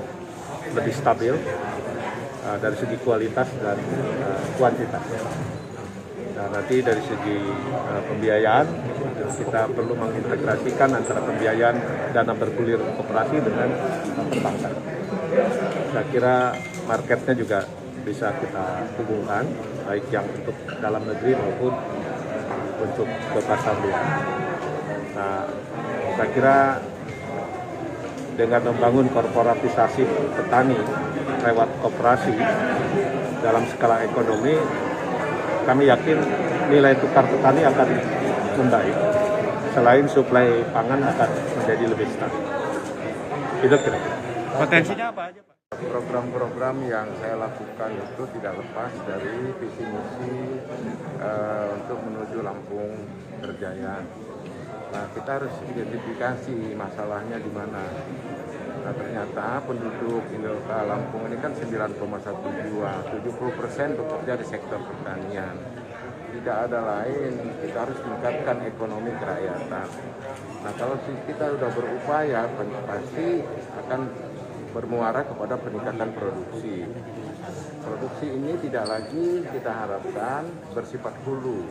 lebih stabil dari segi kualitas dan kuantitas. Nah, nanti dari segi pembiayaan kita perlu mengintegrasikan antara pembiayaan dana bergulir koperasi dengan perbankan. Saya kira marketnya juga bisa kita hubungkan, baik yang untuk dalam negeri maupun untuk ke pasar luar. Nah, saya kira dengan membangun korporatisasi petani lewat koperasi dalam skala ekonomi, kami yakin nilai tukar petani akan membaik. Selain suplai pangan akan menjadi lebih stabil. Itu kira-kira. Potensinya apa aja, Pak? Program-program yang saya lakukan itu tidak lepas dari visi misi untuk menuju Lampung Berjaya. Nah, kita harus identifikasi masalahnya di mana. Nah, ternyata penduduk Lampung ini kan 9,1 jiwa, 70% bekerja di sektor pertanian. tidak ada lain, kita harus tingkatkan ekonomi kerakyatan. Nah, kalau kita sudah berupaya, pasti akan bermuara kepada peningkatan produksi. Produksi ini tidak lagi kita harapkan bersifat hulu,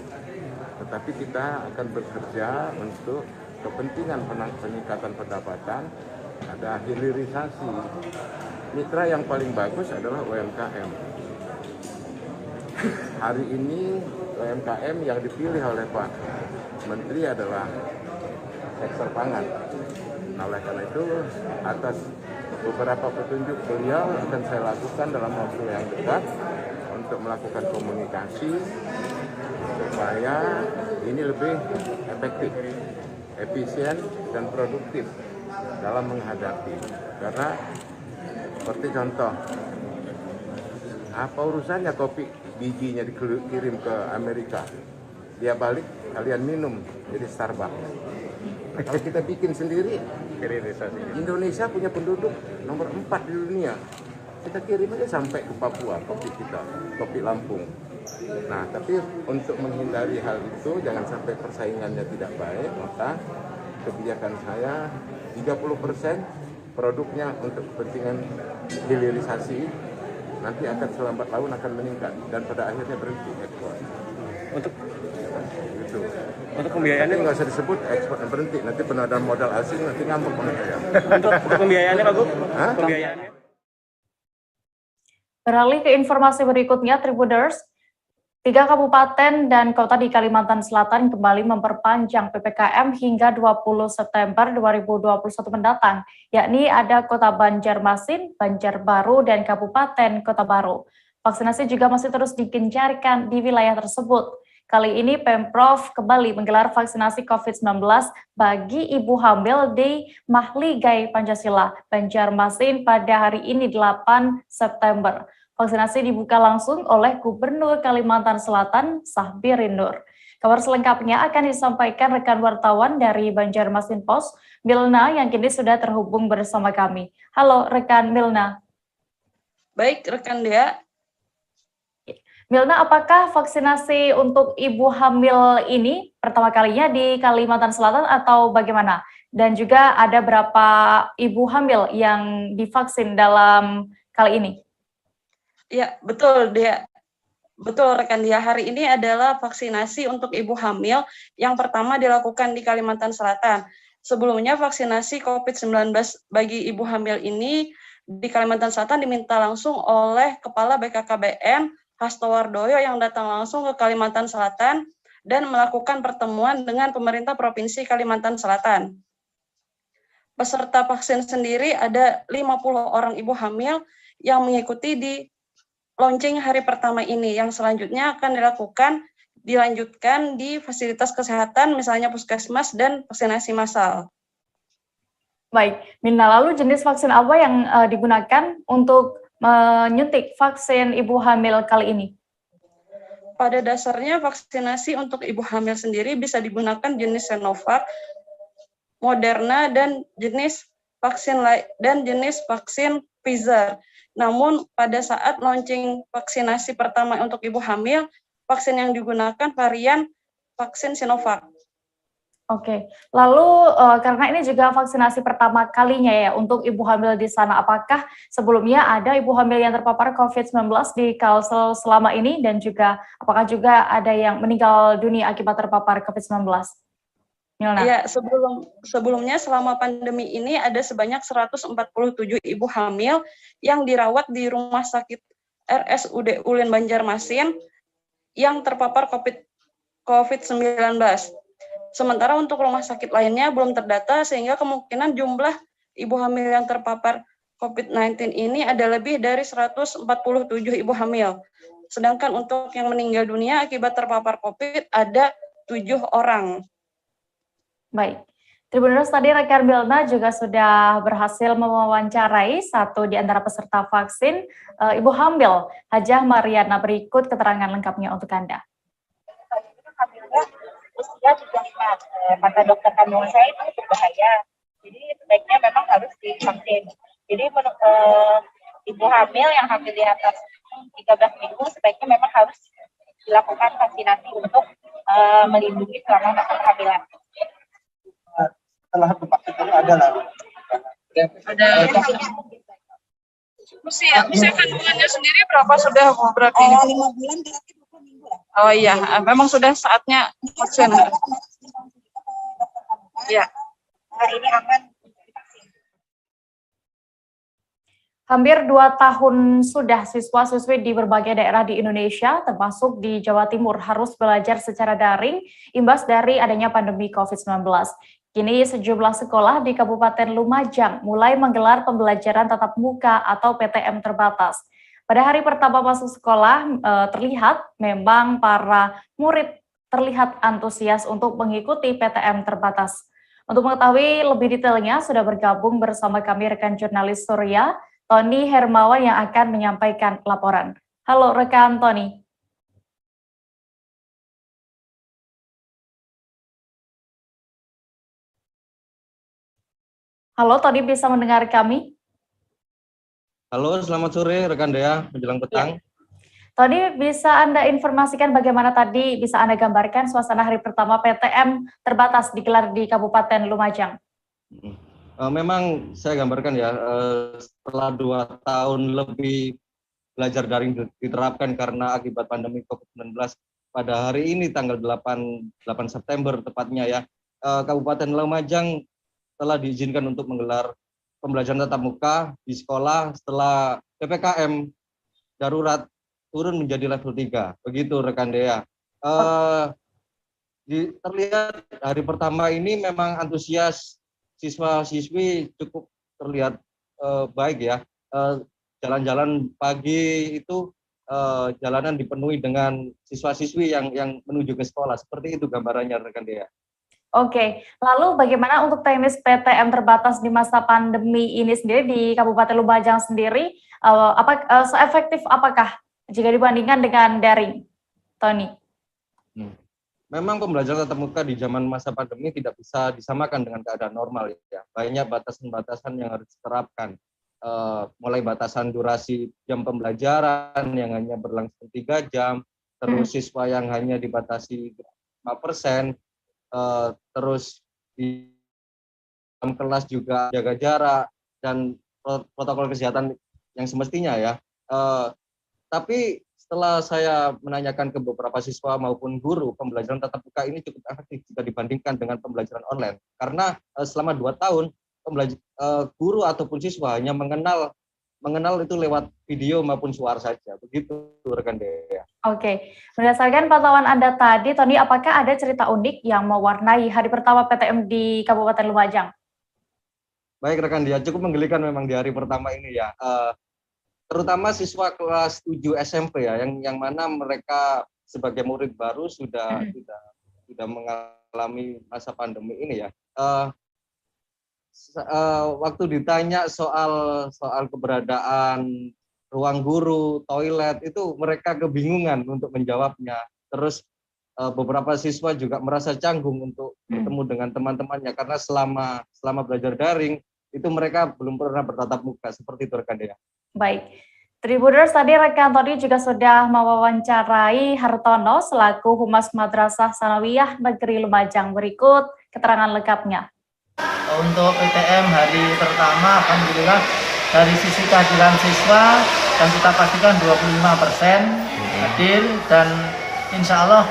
tetapi kita akan bekerja untuk kepentingan peningkatan pendapatan, ada hilirisasi. Mitra yang paling bagus adalah UMKM. Hari ini UMKM yang dipilih oleh Pak Menteri adalah sektor pangan. Nah, oleh karena itu, atas beberapa petunjuk beliau akan saya lakukan dalam waktu yang dekat untuk melakukan komunikasi supaya ini lebih efektif, efisien, dan produktif dalam menghadapi. Karena seperti contoh, apa urusannya kopi bijinya dikirim ke Amerika, dia balik kalian minum jadi Starbucks. Nah, kalau kita bikin sendiri, Indonesia punya penduduk nomor 4 di dunia, kita kirim aja sampai ke Papua kopi kita, kopi Lampung. Nah, tapi untuk menghindari hal itu, jangan sampai persaingannya tidak baik, maka kebijakan saya 30% produknya untuk kepentingan hilirisasi, nanti akan selambat laun akan meningkat dan pada akhirnya berhenti ekspor. Untuk pembiayaannya nggak usah disebut ekspor dan berhenti, nanti pengadaan modal asing nanti ngambek sama saya. Untuk pembiayaannya Pak Gub? Pembiayaannya. Beralih ke informasi berikutnya, Tribuners. 3 kabupaten dan kota di Kalimantan Selatan kembali memperpanjang PPKM hingga 20 September 2021 mendatang, yakni ada Kota Banjarmasin, Banjarbaru, dan Kabupaten Kota Baru. Vaksinasi juga masih terus digencarkan di wilayah tersebut. Kali ini Pemprov kembali menggelar vaksinasi COVID-19 bagi ibu hamil di Mahligai Pancasila, Banjarmasin pada hari ini 8 September. Vaksinasi dibuka langsung oleh Gubernur Kalimantan Selatan, Sahbirin Nur. Kabar selengkapnya akan disampaikan rekan wartawan dari Banjarmasin Pos, Milna, yang kini sudah terhubung bersama kami. Halo rekan Milna. Baik rekan Dea. Milna, apakah vaksinasi untuk ibu hamil ini pertama kalinya di Kalimantan Selatan atau bagaimana? Dan juga ada berapa ibu hamil yang divaksin dalam kali ini? Ya, betul Dea. Betul rekan Dea, hari ini adalah vaksinasi untuk ibu hamil yang pertama dilakukan di Kalimantan Selatan. Sebelumnya vaksinasi COVID-19 bagi ibu hamil ini di Kalimantan Selatan diminta langsung oleh Kepala BKKBN Hasto Wardoyo yang datang langsung ke Kalimantan Selatan dan melakukan pertemuan dengan pemerintah Provinsi Kalimantan Selatan. Peserta vaksin sendiri ada 50 orang ibu hamil yang mengikuti di launching hari pertama ini, yang selanjutnya akan dilanjutkan di fasilitas kesehatan, misalnya puskesmas dan vaksinasi massal. Baik, Mina, lalu jenis vaksin apa yang digunakan untuk menyuntik vaksin ibu hamil kali ini? Pada dasarnya vaksinasi untuk ibu hamil sendiri bisa digunakan jenis Sinovac, Moderna, dan jenis vaksin Pfizer. Namun pada saat launching vaksinasi pertama untuk ibu hamil, vaksin yang digunakan varian vaksin Sinovac. Oke, lalu karena ini juga vaksinasi pertama kalinya ya untuk ibu hamil di sana, apakah sebelumnya ada ibu hamil yang terpapar COVID-19 di Kalsel selama ini, dan juga apakah juga ada yang meninggal dunia akibat terpapar COVID-19? Milna. Ya, sebelumnya selama pandemi ini ada sebanyak 147 ibu hamil yang dirawat di Rumah Sakit RSUD Ulin Banjarmasin yang terpapar COVID-19. Sementara untuk rumah sakit lainnya belum terdata, sehingga kemungkinan jumlah ibu hamil yang terpapar COVID-19 ini ada lebih dari 147 ibu hamil. Sedangkan untuk yang meninggal dunia akibat terpapar COVID ada 7 orang. Baik, Tribuners, tadi rekan Milna juga sudah berhasil mewawancarai satu di antara peserta vaksin, ibu hamil, Hajah Mariana. Berikut keterangan lengkapnya untuk Anda. Hamilnya usia 35, kata dokter kandungan saya itu berbahaya, jadi sebaiknya memang harus divaksin. Jadi ibu hamil yang hamil di atas 13 minggu sebaiknya memang harus dilakukan vaksinasi untuk melindungi selama masa kehamilan. Setelah vaksin itu ada lah. Ada usia kandungannya sendiri berapa sudah berarti? 5 bulan berarti 20 minggu lah. Oh iya, memang sudah saatnya vaksin. Ya. Ini aman. Hampir 2 tahun sudah siswa-siswi di berbagai daerah di Indonesia, termasuk di Jawa Timur, harus belajar secara daring imbas dari adanya pandemi COVID-19. Kini sejumlah sekolah di Kabupaten Lumajang mulai menggelar pembelajaran tatap muka atau PTM terbatas. Pada hari pertama masuk sekolah, terlihat memang para murid terlihat antusias untuk mengikuti PTM terbatas. Untuk mengetahui lebih detailnya, sudah bergabung bersama kami rekan jurnalis Surya, Tony Hermawan yang akan menyampaikan laporan. Halo rekan Tony. Halo Tony, bisa mendengar kami? Halo, selamat sore rekan Dea, menjelang petang. Ya. Tony, bisa Anda informasikan bagaimana tadi bisa Anda gambarkan suasana hari pertama PTM terbatas digelar di Kabupaten Lumajang? Memang saya gambarkan ya, setelah 2 tahun lebih belajar daring diterapkan karena akibat pandemi COVID-19, pada hari ini tanggal 8 September tepatnya ya, Kabupaten Lumajang telah diizinkan untuk menggelar pembelajaran tatap muka di sekolah setelah PPKM darurat turun menjadi level 3. Begitu rekan Dea. Terlihat hari pertama ini memang antusias siswa-siswi cukup terlihat baik ya. Jalan-jalan pagi itu jalanan dipenuhi dengan siswa-siswi yang menuju ke sekolah. Seperti itu gambarannya rekan Dea. Oke, lalu bagaimana untuk teknis PTM terbatas di masa pandemi ini sendiri di Kabupaten Lumajang sendiri? Seefektif apakah jika dibandingkan dengan daring, Tony? Memang pembelajaran tatap muka di zaman masa pandemi tidak bisa disamakan dengan keadaan normal ya. Banyak batasan-batasan yang harus diterapkan. Mulai batasan durasi jam pembelajaran yang hanya berlangsung 3 jam, terus siswa yang hanya dibatasi 5%, terus di dalam kelas juga jaga jarak dan protokol kesehatan yang semestinya ya. Tapi setelah saya menanyakan ke beberapa siswa maupun guru, pembelajaran tatap muka ini cukup efektif jika dibandingkan dengan pembelajaran online. Karena selama 2 tahun, guru ataupun siswa hanya mengenal itu lewat video maupun suara saja. Begitu rekan Dea. Oke, berdasarkan pantauan Anda tadi, Tony, apakah ada cerita unik yang mewarnai hari pertama PTM di Kabupaten Lumajang? Baik rekan Dea, cukup menggelikan memang di hari pertama ini ya. Terutama siswa kelas 7 SMP ya, yang mana mereka sebagai murid baru sudah mengalami masa pandemi ini ya. Waktu ditanya soal keberadaan ruang guru, toilet, itu mereka kebingungan untuk menjawabnya. Terus beberapa siswa juga merasa canggung untuk bertemu dengan teman-temannya karena selama belajar daring itu mereka belum pernah bertatap muka. Seperti itu rekan Dea. Baik, Tribuners, tadi rekan Tony juga sudah mewawancarai Hartono selaku Humas Madrasah Sanawiyah Negeri Lumajang. Berikut keterangan lengkapnya. Untuk PTM hari pertama, alhamdulillah dari sisi kehadiran siswa dan kita pastikan 25% hadir dan insya Allah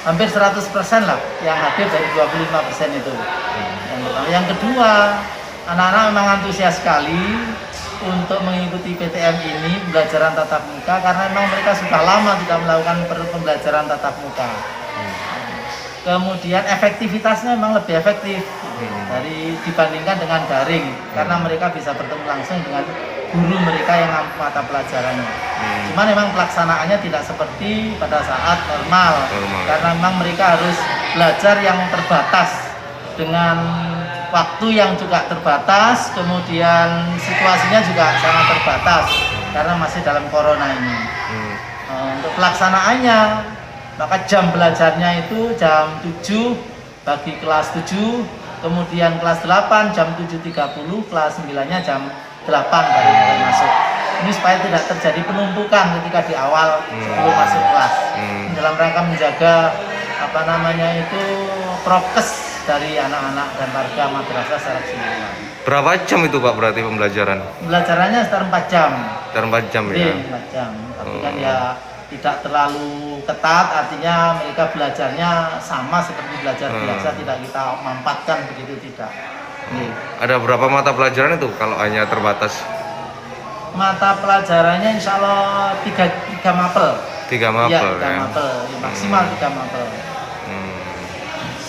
hampir 100% lah yang hadir dari 25% itu. Yang kedua, anak-anak memang antusias sekali untuk mengikuti PTM ini, pembelajaran tatap muka, karena memang mereka sudah lama tidak melakukan pembelajaran tatap muka. Kemudian efektivitasnya memang lebih efektif dibandingkan dengan daring, karena mereka bisa bertemu langsung dengan guru mereka yang mata pelajarannya. Cuman memang pelaksanaannya tidak seperti pada saat normal. Karena memang mereka harus belajar yang terbatas dengan waktu yang juga terbatas, kemudian situasinya juga sangat terbatas karena masih dalam corona ini. Untuk pelaksanaannya, maka jam belajarnya itu jam 7 bagi kelas 7, kemudian kelas 8 jam 7.30, kelas 9-nya jam 8 baru mulai masuk. Ini supaya tidak terjadi penumpukan ketika di awal sebelum masuk kelas. Dalam rangka menjaga prokes dari anak-anak dan warga madrasah secara keseluruhan. Berapa jam itu Pak berarti pembelajaran? Pembelajarannya sekitar 4 jam. Sekitar 4 jam ya? 4 jam. Tapi kan ya tidak terlalu ketat, artinya mereka belajarnya sama seperti belajar biasa, tidak kita mampatkan begitu, tidak. Ada berapa mata pelajaran itu kalau hanya terbatas? Mata pelajarannya insya Allah 3 mapel. 3 mapel ya? 3 mapel, maksimal 3 mapel.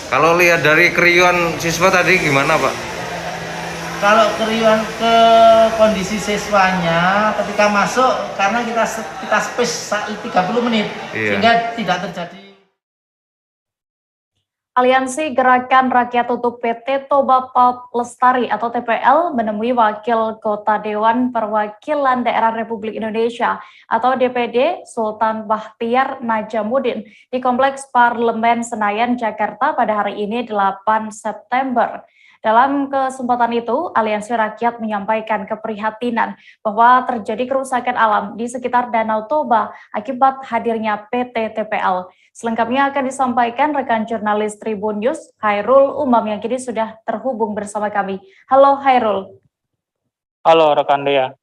Kalau lihat dari keriuan siswa tadi gimana Pak? Kalau keriuan ke kondisi siswanya ketika masuk, karena kita space 30 menit, sehingga tidak terjadi. Aliansi Gerakan Rakyat untuk PT Toba Pulp Lestari atau TPL menemui Wakil Kota Dewan Perwakilan Daerah Republik Indonesia atau DPD Sultan Bahtiar Najamuddin di Kompleks Parlemen Senayan, Jakarta pada hari ini 8 September. Dalam kesempatan itu, Aliansi Rakyat menyampaikan keprihatinan bahwa terjadi kerusakan alam di sekitar Danau Toba akibat hadirnya PT TPL. Selengkapnya akan disampaikan rekan jurnalis Tribun News, Khairul Umam, yang kini sudah terhubung bersama kami. Halo Khairul. Halo rekan Dea.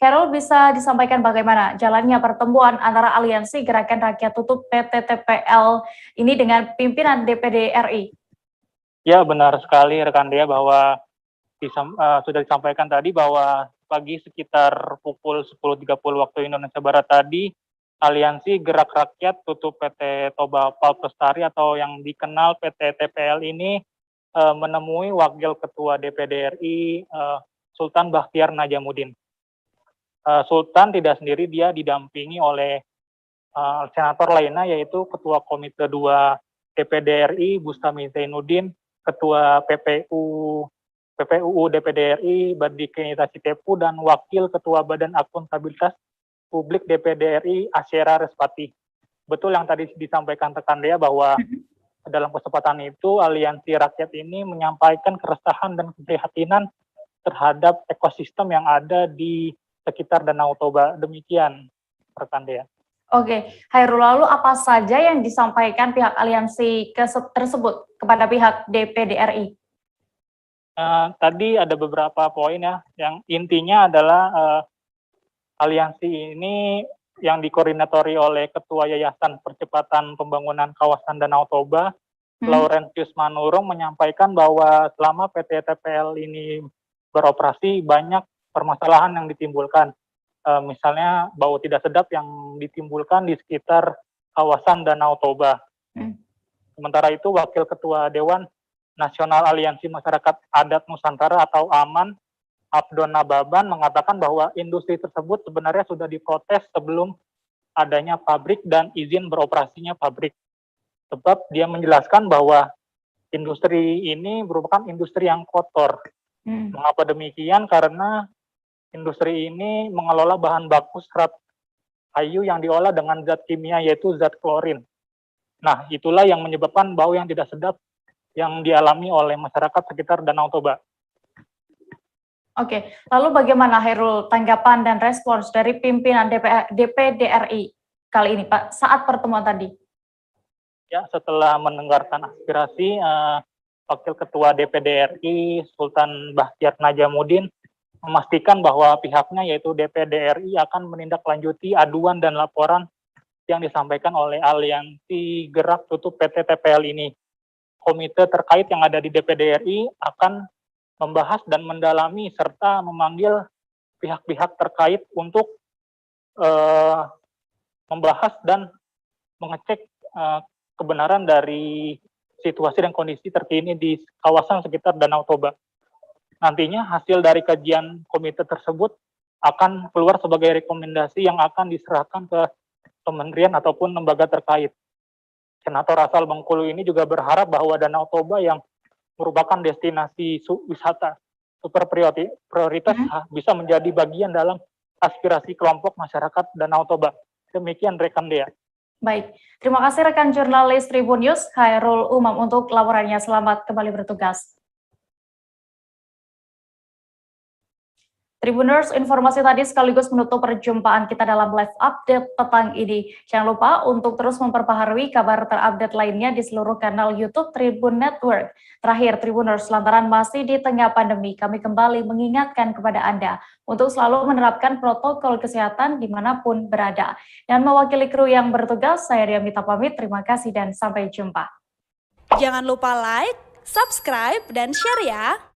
Khairul, bisa disampaikan bagaimana jalannya pertemuan antara Aliansi Gerakan Rakyat Tutup PT TPL ini dengan pimpinan DPD RI? Ya, benar sekali rekan Dea bahwa sudah disampaikan tadi bahwa pagi sekitar pukul 10.30 waktu Indonesia Barat tadi, Aliansi Gerak Rakyat Tutup PT Toba Pulp Lestari atau yang dikenal PT TPL ini menemui Wakil Ketua DPD RI Sultan Bahtiar Najamuddin. Sultan tidak sendiri, dia didampingi oleh senator lainnya, yaitu Ketua Komite 2 DPD RI Bustami Zainuddin, Ketua PPUU DPD RI Bardike Sitepu, dan Wakil Ketua Badan Akuntabilitas Publik DPD RI Asyera Respati. Betul yang tadi disampaikan rekan Dea bahwa dalam kesempatan itu Aliansi Rakyat ini menyampaikan keresahan dan keprihatinan terhadap ekosistem yang ada di sekitar Danau Toba. Demikian rekan Dea. Oke, Khairul, lalu apa saja yang disampaikan pihak aliansi tersebut kepada pihak DPD RI? Tadi ada beberapa poin ya, yang intinya adalah aliansi ini yang dikoordinatori oleh Ketua Yayasan Percepatan Pembangunan Kawasan Danau Toba, Laurentius Manurung, menyampaikan bahwa selama PT TPL ini beroperasi banyak permasalahan yang ditimbulkan. Misalnya bau tidak sedap yang ditimbulkan di sekitar kawasan Danau Toba. Sementara itu Wakil Ketua Dewan Nasional Aliansi Masyarakat Adat Nusantara atau AMAN, Abdon Nababan, mengatakan bahwa industri tersebut sebenarnya sudah diprotes sebelum adanya pabrik dan izin beroperasinya pabrik. Sebab dia menjelaskan bahwa industri ini merupakan industri yang kotor. Mengapa demikian? Karena industri ini mengelola bahan baku serat kayu yang diolah dengan zat kimia, yaitu zat klorin. Nah, itulah yang menyebabkan bau yang tidak sedap yang dialami oleh masyarakat sekitar Danau Toba. Oke, lalu bagaimana Khairul tanggapan dan respons dari pimpinan DPD RI kali ini, Pak, saat pertemuan tadi? Ya, setelah mendengarkan aspirasi, Wakil Ketua DPD RI Sultan Bahtiar Najamuddin memastikan bahwa pihaknya, yaitu DPD RI, akan menindaklanjuti aduan dan laporan yang disampaikan oleh Aliansi Gerak Tutup PT TPL ini. Komite terkait yang ada di DPD RI akan membahas dan mendalami serta memanggil pihak-pihak terkait untuk membahas dan mengecek kebenaran dari situasi dan kondisi terkini di kawasan sekitar Danau Toba. Nantinya hasil dari kajian komite tersebut akan keluar sebagai rekomendasi yang akan diserahkan ke kementerian ataupun lembaga terkait. Senator asal Bengkulu ini juga berharap bahwa Danau Toba yang merupakan destinasi wisata super prioritas bisa menjadi bagian dalam aspirasi kelompok masyarakat Danau Toba. Demikian rekan Dea. Baik, terima kasih rekan jurnalis Tribun News Khairul Umam untuk laporannya. Selamat kembali bertugas. Tribuners, informasi tadi sekaligus menutup perjumpaan kita dalam live update petang ini. Jangan lupa untuk terus memperbaharui kabar terupdate lainnya di seluruh kanal YouTube Tribun Network. Terakhir, Tribuners, lantaran masih di tengah pandemi, kami kembali mengingatkan kepada Anda untuk selalu menerapkan protokol kesehatan dimanapun berada. Dan mewakili kru yang bertugas, saya Diamita pamit. Terima kasih dan sampai jumpa. Jangan lupa like, subscribe, dan share ya.